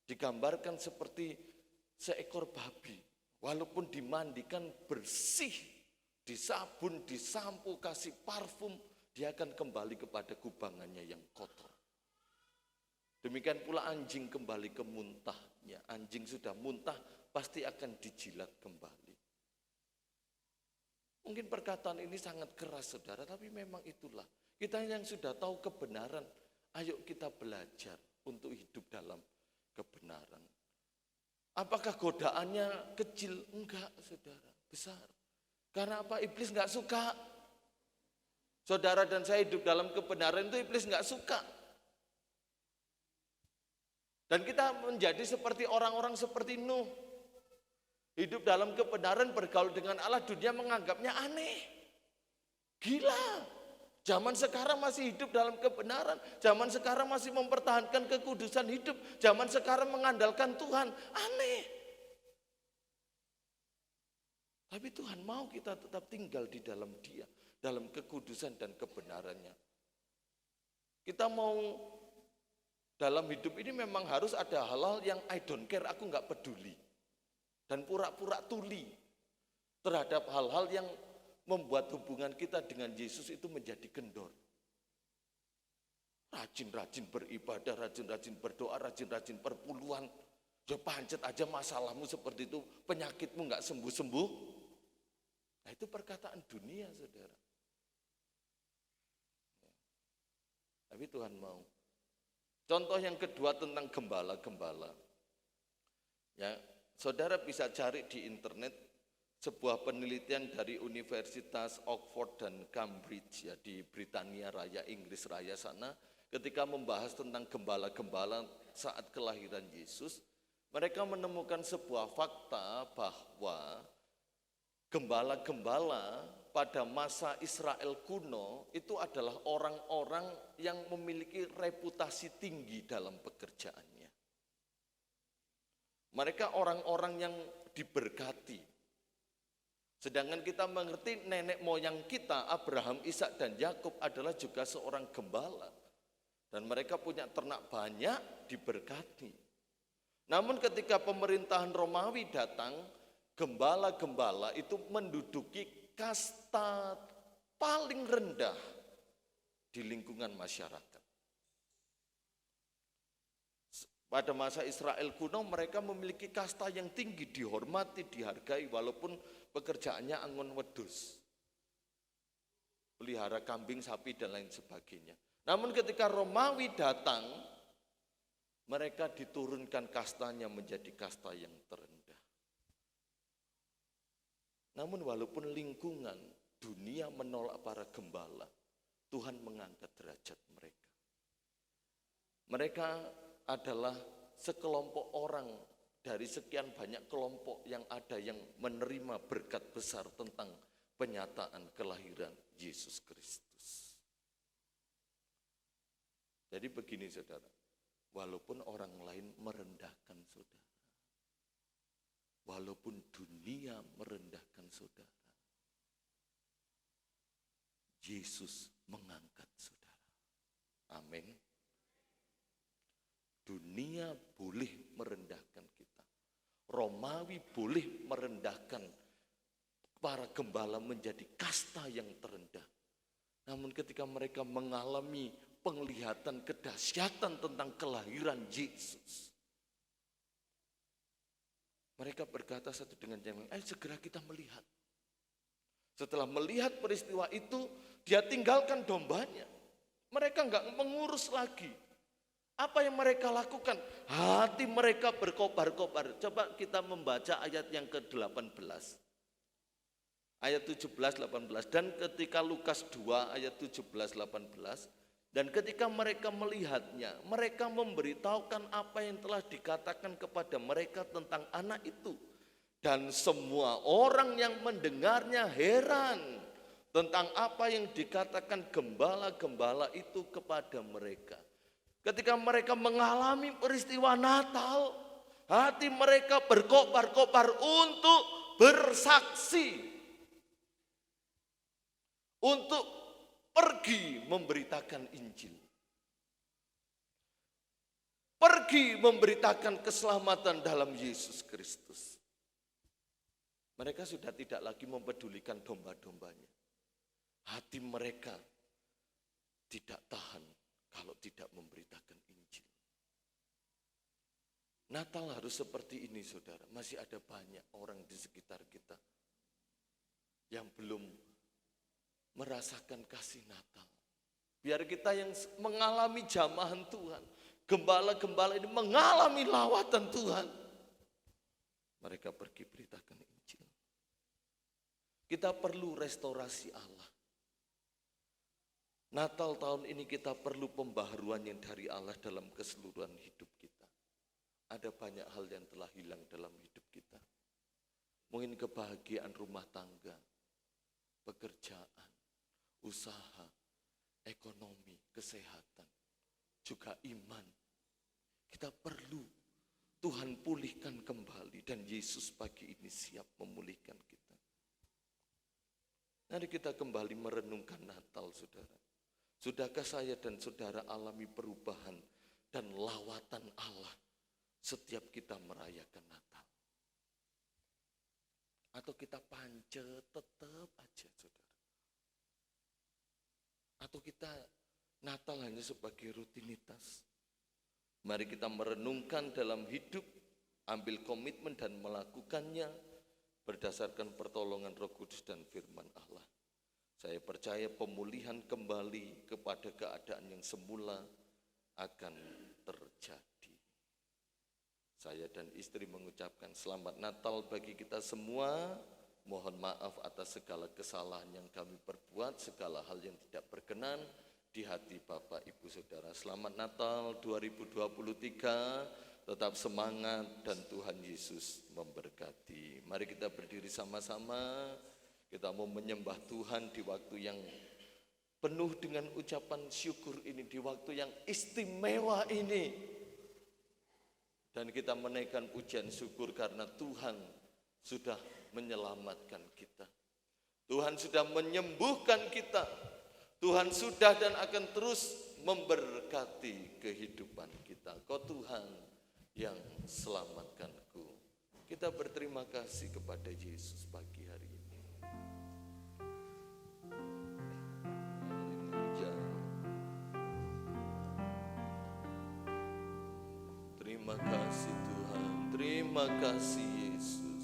Speaker 6: Digambarkan seperti seekor babi, walaupun dimandikan bersih, disabun, disampu, kasih parfum, dia akan kembali kepada kubangannya yang kotor. Demikian pula anjing kembali ke muntahnya. Anjing sudah muntah, pasti akan dijilat kembali. Mungkin perkataan ini sangat keras, saudara, tapi memang itulah. Kita yang sudah tahu kebenaran, ayo kita belajar untuk hidup dalam kebenaran. Apakah godaannya kecil? Enggak, saudara, besar. Karena apa? Iblis enggak suka. Saudara dan saya hidup dalam kebenaran itu iblis enggak suka. Dan kita menjadi seperti orang-orang seperti Nuh. Hidup dalam kebenaran, bergaul dengan Allah, dunia menganggapnya aneh. Gila. Zaman sekarang masih hidup dalam kebenaran. Zaman sekarang masih mempertahankan kekudusan hidup. Zaman sekarang mengandalkan Tuhan. Aneh. Tapi Tuhan mau kita tetap tinggal di dalam Dia. Dalam kekudusan dan kebenarannya. Kita mau dalam hidup ini memang harus ada hal-hal yang I don't care, aku nggak peduli. Dan pura-pura tuli terhadap hal-hal yang membuat hubungan kita dengan Yesus itu menjadi kendor. Rajin-rajin beribadah, rajin-rajin berdoa, rajin-rajin perpuluhan. Ya pancet aja masalahmu seperti itu, penyakitmu nggak sembuh-sembuh. Nah itu perkataan dunia, saudara. Tapi Tuhan mau. Contoh yang kedua tentang gembala-gembala. Ya, saudara bisa cari di internet sebuah penelitian dari Universitas Oxford dan Cambridge ya di Britania Raya, Inggris Raya sana, ketika membahas tentang gembala-gembala saat kelahiran Yesus, mereka menemukan sebuah fakta bahwa gembala-gembala pada masa Israel kuno itu adalah orang-orang yang memiliki reputasi tinggi dalam pekerjaannya. Mereka orang-orang yang diberkati. Sedangkan kita mengerti nenek moyang kita, Abraham, Ishak, dan Yakub adalah juga seorang gembala. Dan mereka punya ternak banyak, diberkati. Namun ketika pemerintahan Romawi datang, gembala-gembala itu menduduki kasta paling rendah di lingkungan masyarakat. Pada masa Israel kuno mereka memiliki kasta yang tinggi, dihormati, dihargai walaupun pekerjaannya angon wedus. Pelihara kambing, sapi dan lain sebagainya. Namun ketika Romawi datang, mereka diturunkan kastanya menjadi kasta yang terendah. Namun walaupun lingkungan dunia menolak para gembala, Tuhan mengangkat derajat mereka. Mereka adalah sekelompok orang dari sekian banyak kelompok yang ada yang menerima berkat besar tentang penyataan kelahiran Yesus Kristus. Jadi begini saudara, walaupun orang lain merendahkan saudara, walaupun dunia merendahkan saudara, Yesus mengangkat saudara. Amin. Dunia boleh merendahkan kita. Romawi boleh merendahkan para gembala menjadi kasta yang terendah. Namun ketika mereka mengalami penglihatan kedahsyatan tentang kelahiran Yesus, mereka berkata satu dengan yang lain, segera kita melihat. Setelah melihat peristiwa itu, dia tinggalkan dombanya. Mereka enggak mengurus lagi. Apa yang mereka lakukan? Hati mereka berkobar-kobar. Coba kita membaca ayat yang ke-18. Ayat 17-18. Dan ketika Lukas 2 ayat 17-18. Dan ketika mereka melihatnya, mereka memberitahukan apa yang telah dikatakan kepada mereka tentang anak itu. Dan semua orang yang mendengarnya heran tentang apa yang dikatakan gembala-gembala itu kepada mereka. Ketika mereka mengalami peristiwa Natal, hati mereka berkobar-kobar untuk bersaksi, untuk pergi memberitakan Injil, pergi memberitakan keselamatan dalam Yesus Kristus. Mereka sudah tidak lagi mempedulikan domba-dombanya. Hati mereka tidak tahan kalau tidak memberitakan Injil. Natal harus seperti ini saudara. Masih ada banyak orang di sekitar kita yang belum merasakan kasih Natal. Biar kita yang mengalami jamahan Tuhan, gembala-gembala ini mengalami lawatan Tuhan, mereka pergi beritakan Injil. Kita perlu restorasi Allah. Natal tahun ini kita perlu pembaharuan yang dari Allah dalam keseluruhan hidup kita. Ada banyak hal yang telah hilang dalam hidup kita. Mungkin kebahagiaan rumah tangga, pekerjaan, usaha, ekonomi, kesehatan, juga iman. Kita perlu Tuhan pulihkan kembali dan Yesus pagi ini siap memulihkan kita. Mari kita kembali merenungkan Natal saudara. Sudahkah saya dan saudara alami perubahan dan lawatan Allah setiap kita merayakan Natal? Atau kita pancet tetap aja saudara? Atau kita Natal hanya sebagai rutinitas? Mari kita merenungkan dalam hidup, ambil komitmen dan melakukannya berdasarkan pertolongan Roh Kudus dan firman Allah. Saya percaya pemulihan kembali kepada keadaan yang semula akan terjadi. Saya dan istri mengucapkan selamat Natal bagi kita semua. Mohon maaf atas segala kesalahan yang kami perbuat, segala hal yang tidak berkenan di hati Bapak Ibu Saudara. Selamat Natal 2023, tetap semangat dan Tuhan Yesus memberkati. Mari kita berdiri sama-sama. Kita mau menyembah Tuhan di waktu yang penuh dengan ucapan syukur ini, di waktu yang istimewa ini. Dan kita menaikkan pujian syukur karena Tuhan sudah menyelamatkan kita. Tuhan sudah menyembuhkan kita. Tuhan sudah dan akan terus memberkati kehidupan kita. Kau Tuhan yang selamatkanku. Kita berterima kasih kepada Yesus pagi hari ini. Terima kasih Tuhan, terima kasih Yesus.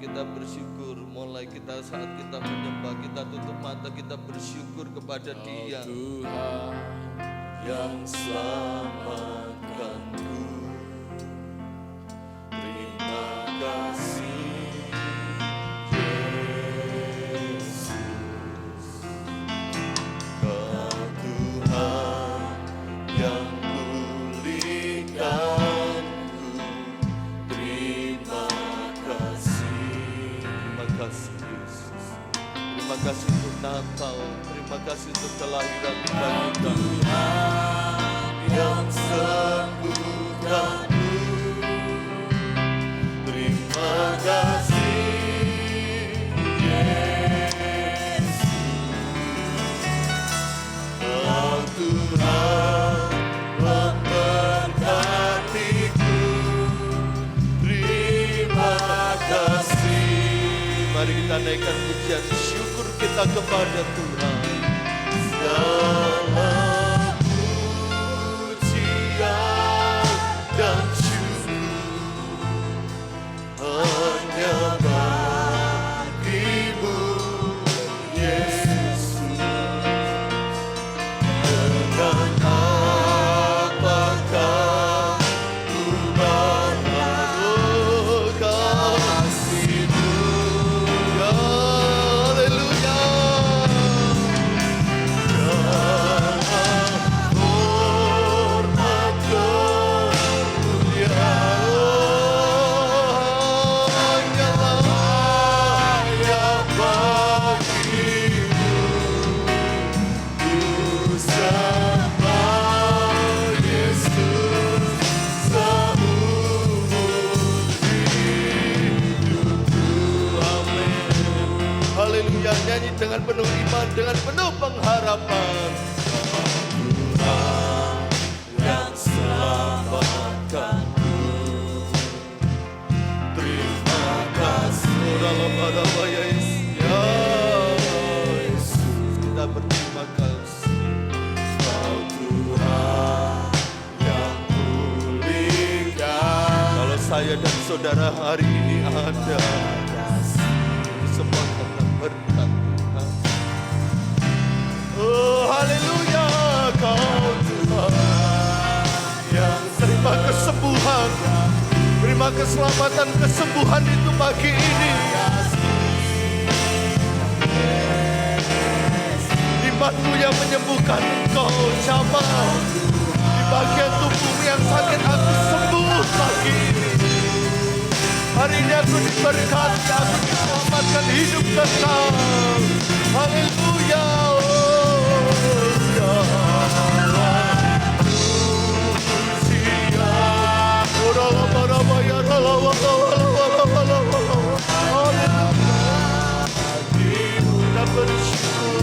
Speaker 6: Kita bersyukur mulai kita saat kita menyembah, kita tutup mata, kita bersyukur kepada Dia.
Speaker 1: Tuhan
Speaker 6: Yang selamatkanku, terima kasih kasih untuk kelahiran bagi kami yang sembuhkanku. Terima kasih Yesus, Kau Tuhan memberkatiku. Terima kasih. Mari kita naikkan pujian syukur kita kepada Tuhan. Segala pujian dan syukur hanya bagimu, Yesus. Dengan apakah ku menaruh kasih-Mu, ya haleluya. Hormat kemuliaan hanyalah yang bagimu. Ku sembah Yesus seumur hidupku. Amin. Haleluya, nyanyi dengan penuh iman, dengan penuh pengharapan. Tuhan yang selamatkanku. Terima kasih. Dalam Yesus, ya Yesus, kita berterima kasih. Kau Tuhan yang pulihkan. Kalau saya dan saudara hari ini ada, semua tentang berkat Tuhan. Oh haleluya, Kau Tuhan yang terima kesembuhan, terima keselamatan, kesembuhan itu pagi ini. Iman-Mu yang menyembuhkan, Engkau jamah di bagian tubuhmu yang sakit, aku sembuh pagi ini. Hari ini aku diberkati, aku diselamatkan, hidup kekal. Haleluya. Kita bersyukur.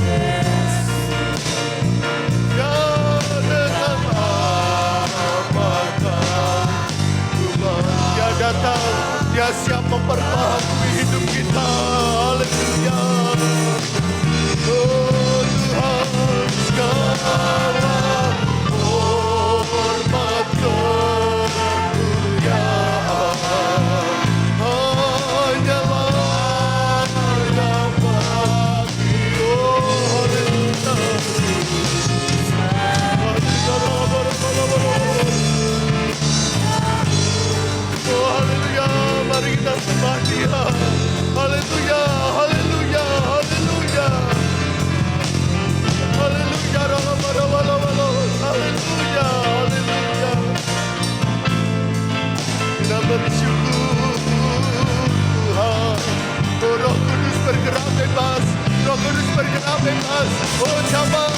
Speaker 6: Ya dengan apakah Dia datang, Dia siap memperbaharui hidup kita. Haleluya. Oh Tuhan, segala hormat kemuliaan hanyalah yang bagi-Mu. Oh haleluya, mari kita sembah Dia. Haleluya, haleluya, haleluya. Haleluya, haleluya, haleluya. Kita bersyukur Tuhan. Oh Roh Kudus bergerak bebas, Roh Kudus bergerak bebas. Oh jamah,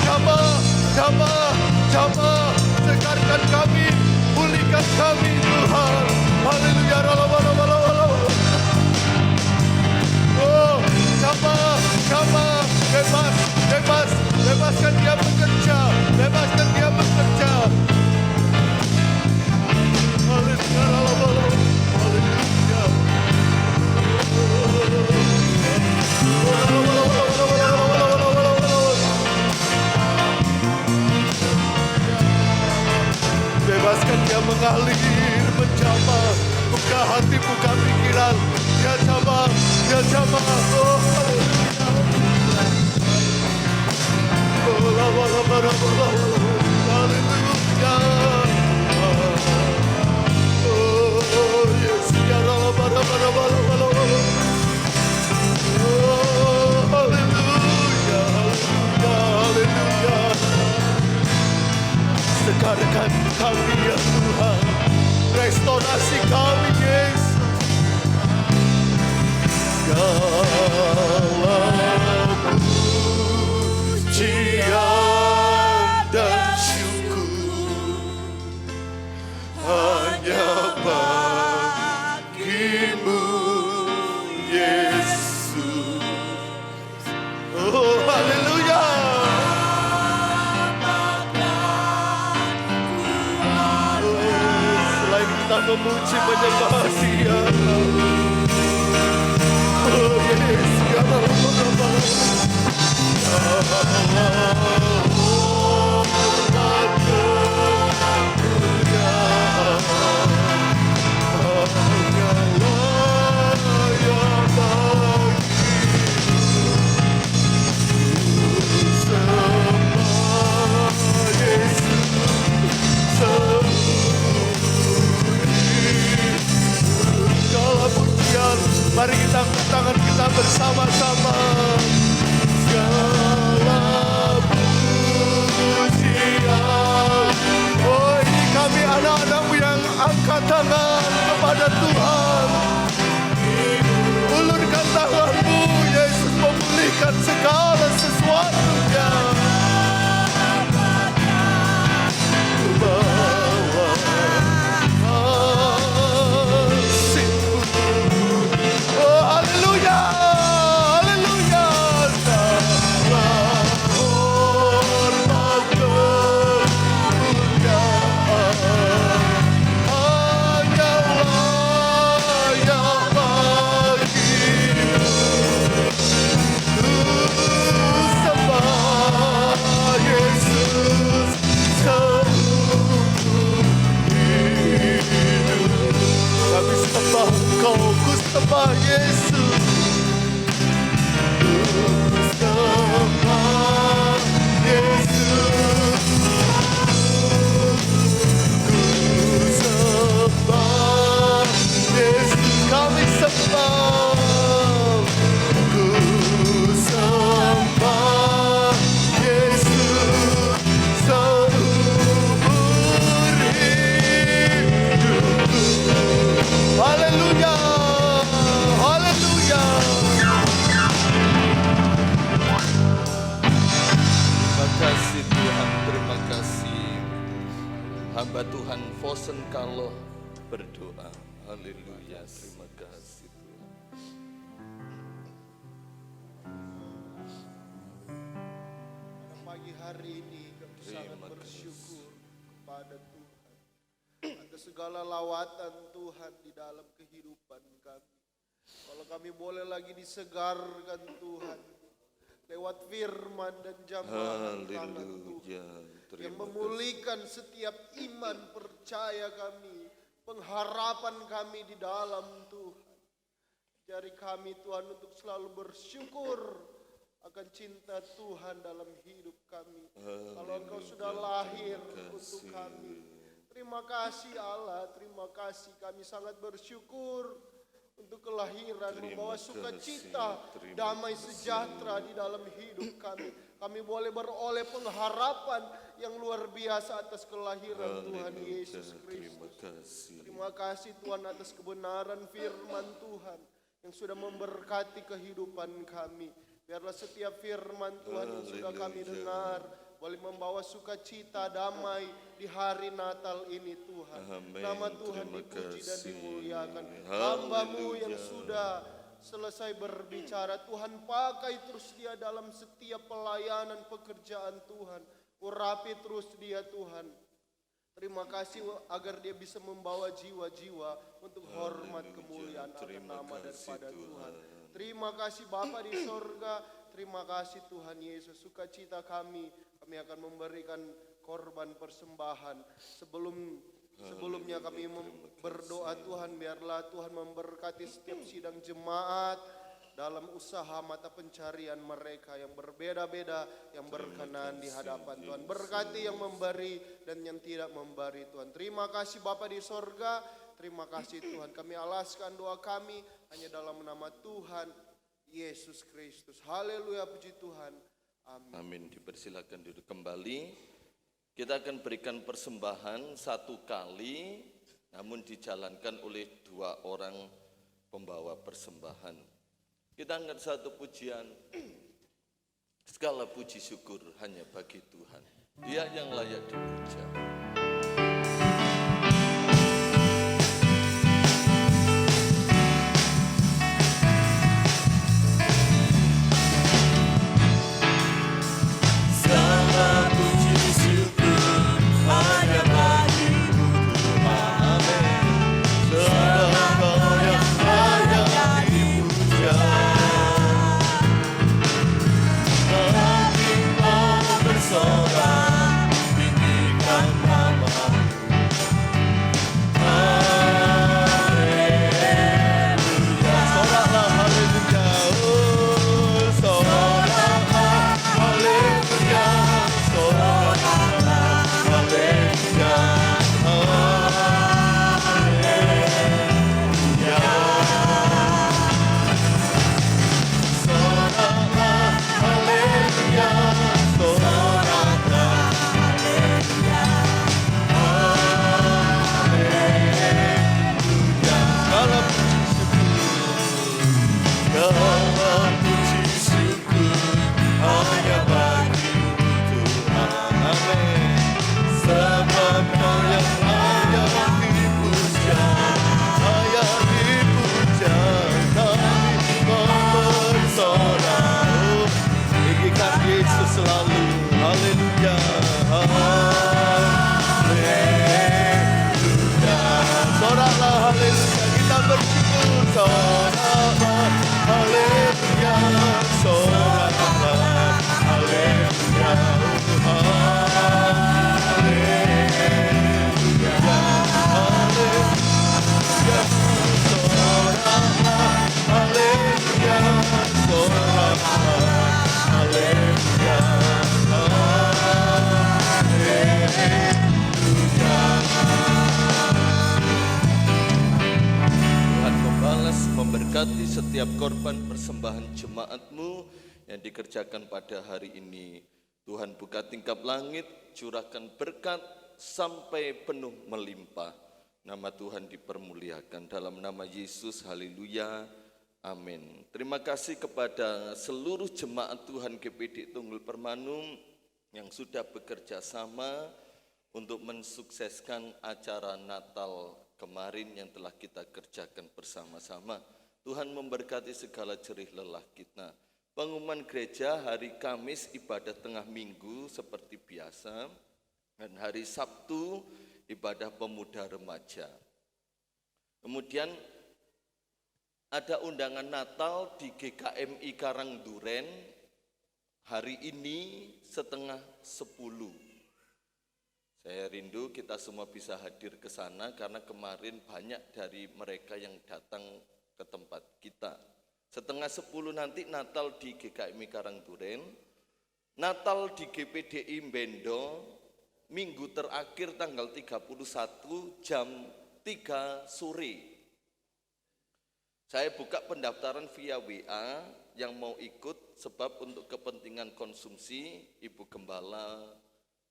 Speaker 6: jamah, jamah, jamah. Segarkan kami, pulihkan kami Tuhan. Haleluya, oh jamah, jamah, bebas, bebas, bebaskan dia bekerja, bebaskan dia bekerja. Haleluya, haleluya. Bebaskan dia mengalir, menjamah, buka hati, buka pikiran. Dia jamah, dia jamah. Oh haleluya. Haleluya. Oh yes, ya haleluya, haleluya, haleluya. Segarkan kami ya Tuhan, restorasi kami Yesus. Segala memuji menyembah Dia. Oh Yesus, ya Allah. Mari kita angkat tangan kita bersama-sama. Segala pujian. Oh, ini kami anak-anakmu yang angkat tangan kepada Tuhan. Ulurkan tanganmu, Yesus memulihkan segala sesuatunya. Sembah Yesus, sembah Yesus, sembah Yesus, kami sembah, sembah Yesus, seumur hidup. Haleluya. Terima kasih Tuhan, terima kasih. Hamba Tuhan Fosen Kaloh berdoa. Haleluya, terima kasih Tuhan.
Speaker 7: Pada pagi hari ini kami sangat bersyukur kepada Tuhan atas segala lawatan Tuhan di dalam kehidupan kami. Kalau kami boleh lagi disegarkan Tuhan lewat firman dan jamahan tangan Tuhan yang memulihkan setiap iman percaya kami, pengharapan kami di dalam Tuhan. Jari kami Tuhan untuk selalu bersyukur akan cinta Tuhan dalam hidup kami. Kalau Engkau sudah lahir untuk kami. Terima kasih Allah, terima kasih, kami sangat bersyukur untuk kelahiran, membawa sukacita, damai sejahtera di dalam hidup kami. Kami boleh beroleh pengharapan yang luar biasa atas kelahiran Tuhan Yesus Kristus. Terima kasih Tuhan atas kebenaran firman Tuhan yang sudah memberkati kehidupan kami. Biarlah setiap firman Tuhan yang sudah kami dengar boleh membawa sukacita, damai di hari Natal ini Tuhan. Nama Tuhan dipuji dan dimuliakan. Hamba-Mu yang sudah selesai berbicara, Tuhan pakai terus dia dalam setiap pelayanan pekerjaan Tuhan. Urapi terus dia Tuhan. Terima kasih agar dia bisa membawa jiwa-jiwa untuk hormat kemuliaan akan nama daripada Tuhan. Terima kasih Bapa di sorga. Terima kasih Tuhan Yesus. Sukacita kami akan memberikan korban persembahan. Sebelumnya kami berdoa Tuhan, biarlah Tuhan memberkati setiap sidang jemaat dalam usaha mata pencarian mereka yang berbeda-beda, yang berkenan di hadapan Tuhan. Berkati yang memberi dan yang tidak memberi Tuhan. Terima kasih Bapa di sorga. Terima kasih Tuhan. Kami alaskan doa kami hanya dalam nama Tuhan Yesus Kristus. Haleluya, puji Tuhan. Amin.
Speaker 6: Amin. Dipersilakan duduk kembali. Kita akan berikan persembahan satu kali, namun dijalankan oleh dua orang pembawa persembahan. Kita angkat satu pujian. Segala puji syukur hanya bagi Tuhan. Dia yang layak dipuja.
Speaker 2: Hanya bagi-Mu Tuhan.
Speaker 6: setiap korban persembahan jemaat-Mu yang dikerjakan pada hari ini. Tuhan buka tingkap langit, curahkan berkat sampai penuh melimpah. Nama Tuhan dipermuliakan dalam nama Yesus, haleluya, amin. Terima kasih kepada seluruh jemaat Tuhan GPD Tunggul Permanum yang sudah bekerja sama untuk mensukseskan acara Natal kemarin yang telah kita kerjakan bersama-sama. Tuhan memberkati segala jerih lelah kita. Pengumuman gereja hari Kamis ibadah tengah minggu seperti biasa, dan hari Sabtu ibadah pemuda remaja. Kemudian ada undangan Natal di GKMI Karangduren hari ini setengah 10. Saya rindu kita semua bisa hadir ke sana karena kemarin banyak dari mereka yang datang ke tempat kita. Setengah 10 nanti Natal di GKMI Karangduren, Natal di GPDI Bendo, minggu terakhir tanggal 31 jam 3 sore. Saya buka pendaftaran via WA yang mau ikut sebab untuk kepentingan konsumsi Ibu Gembala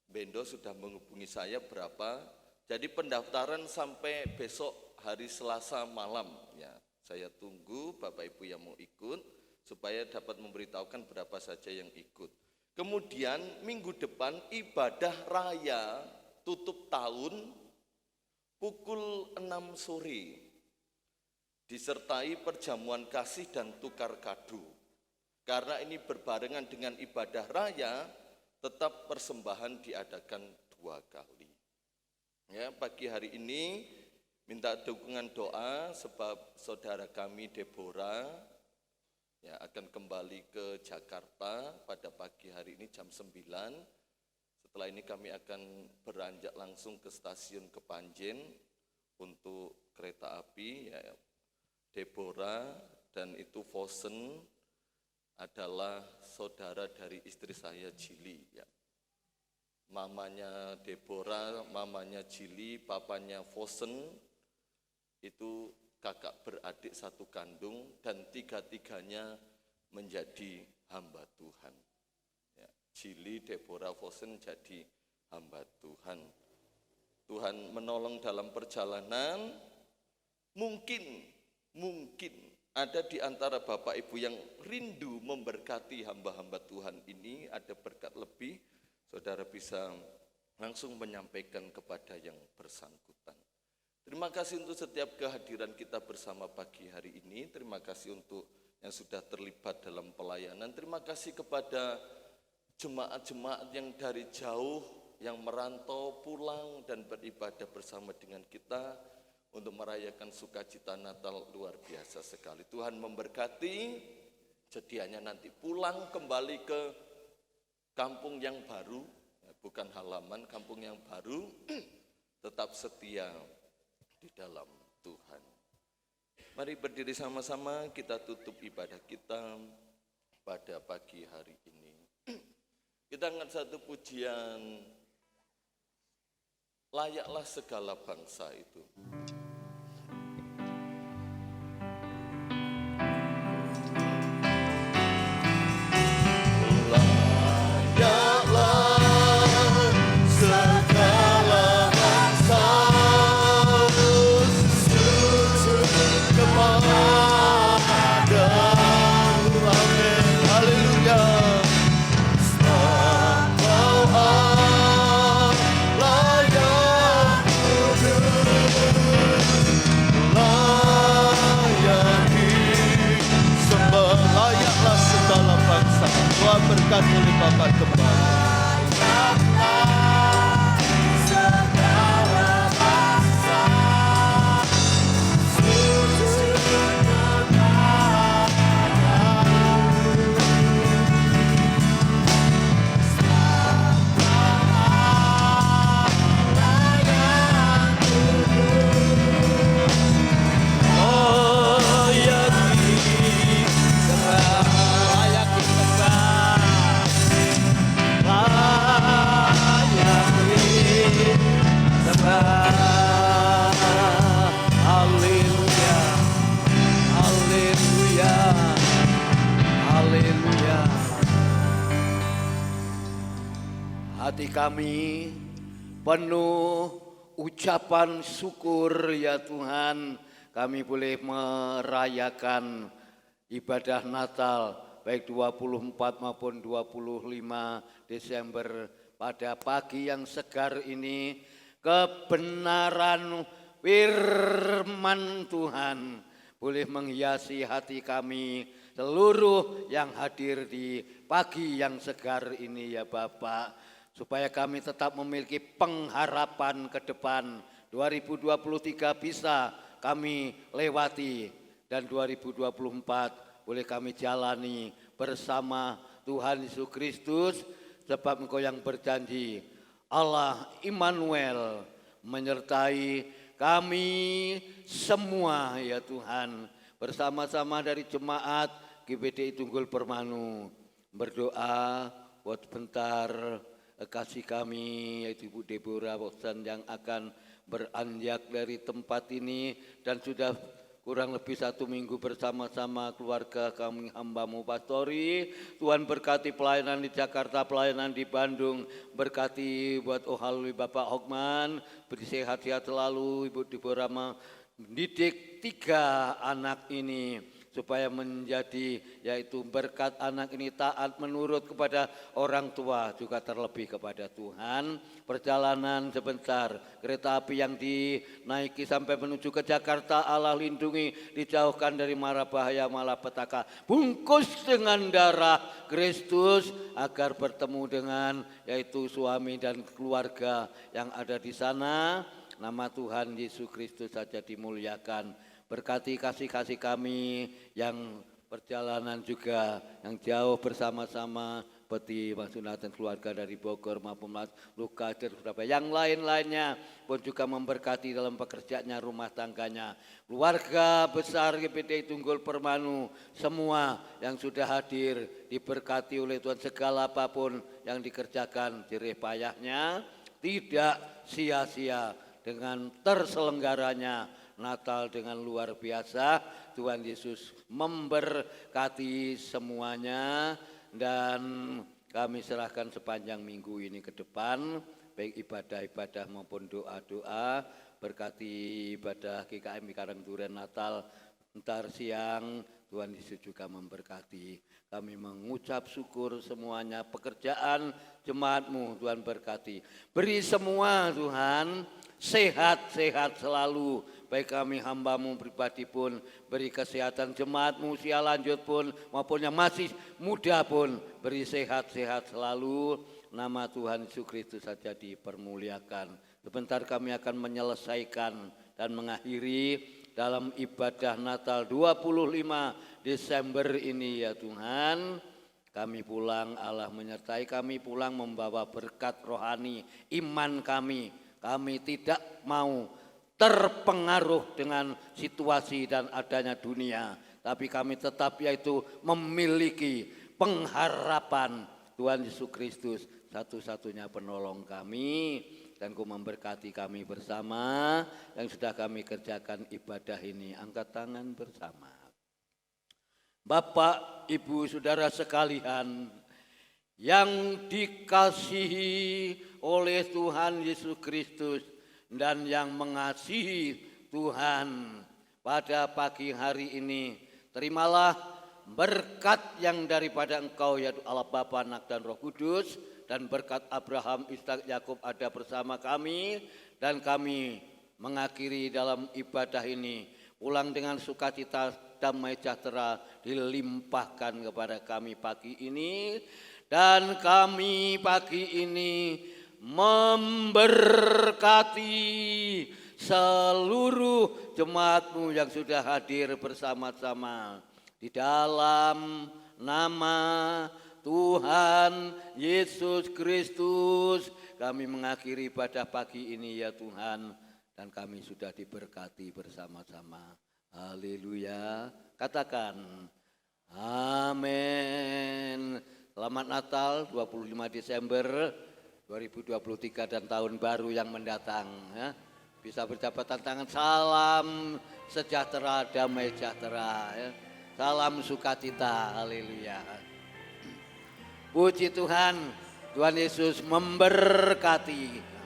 Speaker 6: Bendo sudah menghubungi saya berapa. Jadi pendaftaran sampai besok hari Selasa malam ya. Saya tunggu Bapak Ibu yang mau ikut supaya dapat memberitahukan berapa saja yang ikut. Kemudian minggu depan ibadah raya tutup tahun pukul 6 sore. Disertai perjamuan kasih dan tukar kado. Karena ini berbarengan dengan ibadah raya, tetap persembahan diadakan 2 kali. Ya, pagi hari ini minta dukungan doa sebab saudara kami Deborah ya, akan kembali ke Jakarta pada pagi hari ini jam 9. Setelah ini kami akan beranjak langsung ke stasiun Kepanjen untuk kereta api. Ya, Deborah dan itu Fosen adalah saudara dari istri saya Jili. Ya. Mamanya Deborah, mamanya Jili, papanya Fosen, itu kakak beradik satu kandung dan tiga-tiganya menjadi hamba Tuhan. Ya, Jili, Deborah, Fosen jadi hamba Tuhan. Tuhan menolong dalam perjalanan. Mungkin ada di antara Bapak Ibu yang rindu memberkati hamba-hamba Tuhan ini, ada berkat lebih, saudara bisa langsung menyampaikan kepada yang bersangkutan. Terima kasih untuk setiap kehadiran kita bersama pagi hari ini. Terima kasih untuk yang sudah terlibat dalam pelayanan. Terima kasih kepada jemaat-jemaat yang dari jauh, yang merantau pulang dan beribadah bersama dengan kita untuk merayakan sukacita Natal luar biasa sekali. Tuhan memberkati, sedianya nanti pulang kembali ke kampung yang baru, bukan halaman, kampung yang baru, tetap setia di dalam Tuhan. Mari berdiri sama-sama, kita tutup ibadah kita pada pagi hari ini. Kita angkat satu pujian, layaklah segala bangsa itu.
Speaker 2: Layak
Speaker 8: kami penuh ucapan syukur ya Tuhan, kami boleh merayakan ibadah Natal baik 24 maupun 25 Desember pada pagi yang segar ini. Kebenaran firman Tuhan boleh menghiasi hati kami seluruh yang hadir di pagi yang segar ini ya Bapak, supaya kami tetap memiliki pengharapan ke depan. 2023 bisa kami lewati dan 2024 boleh kami jalani bersama Tuhan Yesus Kristus, sebab Engkau yang berjanji, Allah Immanuel menyertai kami semua ya Tuhan. Bersama-sama dari jemaat GBDI Tunggul Permanu berdoa buat sebentar kasih kami yaitu Ibu Deborah Woksan yang akan beranjak dari tempat ini, dan sudah kurang lebih 1 minggu bersama-sama keluarga kami hamba-Mu pastori. Tuhan berkati pelayanan di Jakarta, pelayanan di Bandung, berkati buat Ohalui Bapak Hokman, beri sehat-sehat selalu. Ibu Deborah mendidik 3 anak ini supaya menjadi yaitu berkat anak ini taat menurut kepada orang tua, juga terlebih kepada Tuhan. Perjalanan sebentar, kereta api yang dinaiki sampai menuju ke Jakarta, Allah lindungi, dijauhkan dari mara bahaya malapetaka, bungkus dengan darah Kristus agar bertemu dengan yaitu suami dan keluarga yang ada di sana. Nama Tuhan Yesus Kristus saja dimuliakan. Berkati kasih-kasih kami yang perjalanan juga yang jauh bersama-sama, seperti Mas Sunat dan keluarga dari Bogor maupun Mas Luka dari Surabaya, yang lain-lainnya pun juga memberkati dalam pekerjaannya, rumah tangganya, keluarga besar GBDI Tunggul Permanu, semua yang sudah hadir diberkati oleh Tuhan, segala apapun yang dikerjakan jerih payahnya tidak sia-sia dengan terselenggaranya Natal dengan luar biasa. Tuhan Yesus memberkati semuanya, dan kami serahkan sepanjang minggu ini ke depan, baik ibadah-ibadah maupun doa-doa. Berkati ibadah GKM di Karangduren Natal ntar siang, Tuhan Yesus juga memberkati. Kami mengucap syukur semuanya, pekerjaan jemaat-Mu Tuhan berkati. Beri semua Tuhan sehat-sehat selalu, baik kami hamba-Mu pribadi pun, beri kesehatan jemaat-Mu usia lanjut pun maupun yang masih muda pun, beri sehat-sehat selalu. Nama Tuhan Yesus Kristus saja dipermuliakan. Sebentar kami akan menyelesaikan dan mengakhiri dalam ibadah Natal 25 Desember ini ya Tuhan. Kami pulang, Allah menyertai kami pulang membawa berkat rohani iman kami. Kami tidak mau terpengaruh dengan situasi dan adanya dunia, tapi kami tetap yaitu memiliki pengharapan Tuhan Yesus Kristus, satu-satunya penolong kami, dan Kau memberkati kami bersama yang sudah kami kerjakan ibadah ini. Angkat tangan bersama. Bapak, Ibu, Saudara sekalian yang dikasihi oleh Tuhan Yesus Kristus dan yang mengasihi Tuhan, pada pagi hari ini terimalah berkat yang daripada Engkau yaitu Allah Bapa, Anak dan Roh Kudus, dan berkat Abraham, Ishak, Yakub ada bersama kami, dan kami mengakhiri dalam ibadah ini pulang dengan sukacita, damai sejahtera dilimpahkan kepada kami pagi ini, dan kami pagi ini memberkati seluruh jemaat-Mu yang sudah hadir bersama-sama di dalam nama Tuhan Yesus Kristus. Kami mengakhiri ibadah pagi ini ya Tuhan, dan kami sudah diberkati bersama-sama. Haleluya. Katakan amin. Selamat Natal 25 Desember 2023 dan tahun baru yang mendatang ya. Bisa berjabatan tangan, salam sejahtera, damai sejahtera ya. Salam sukacita. Haleluya. Puji Tuhan, Tuhan Yesus memberkati.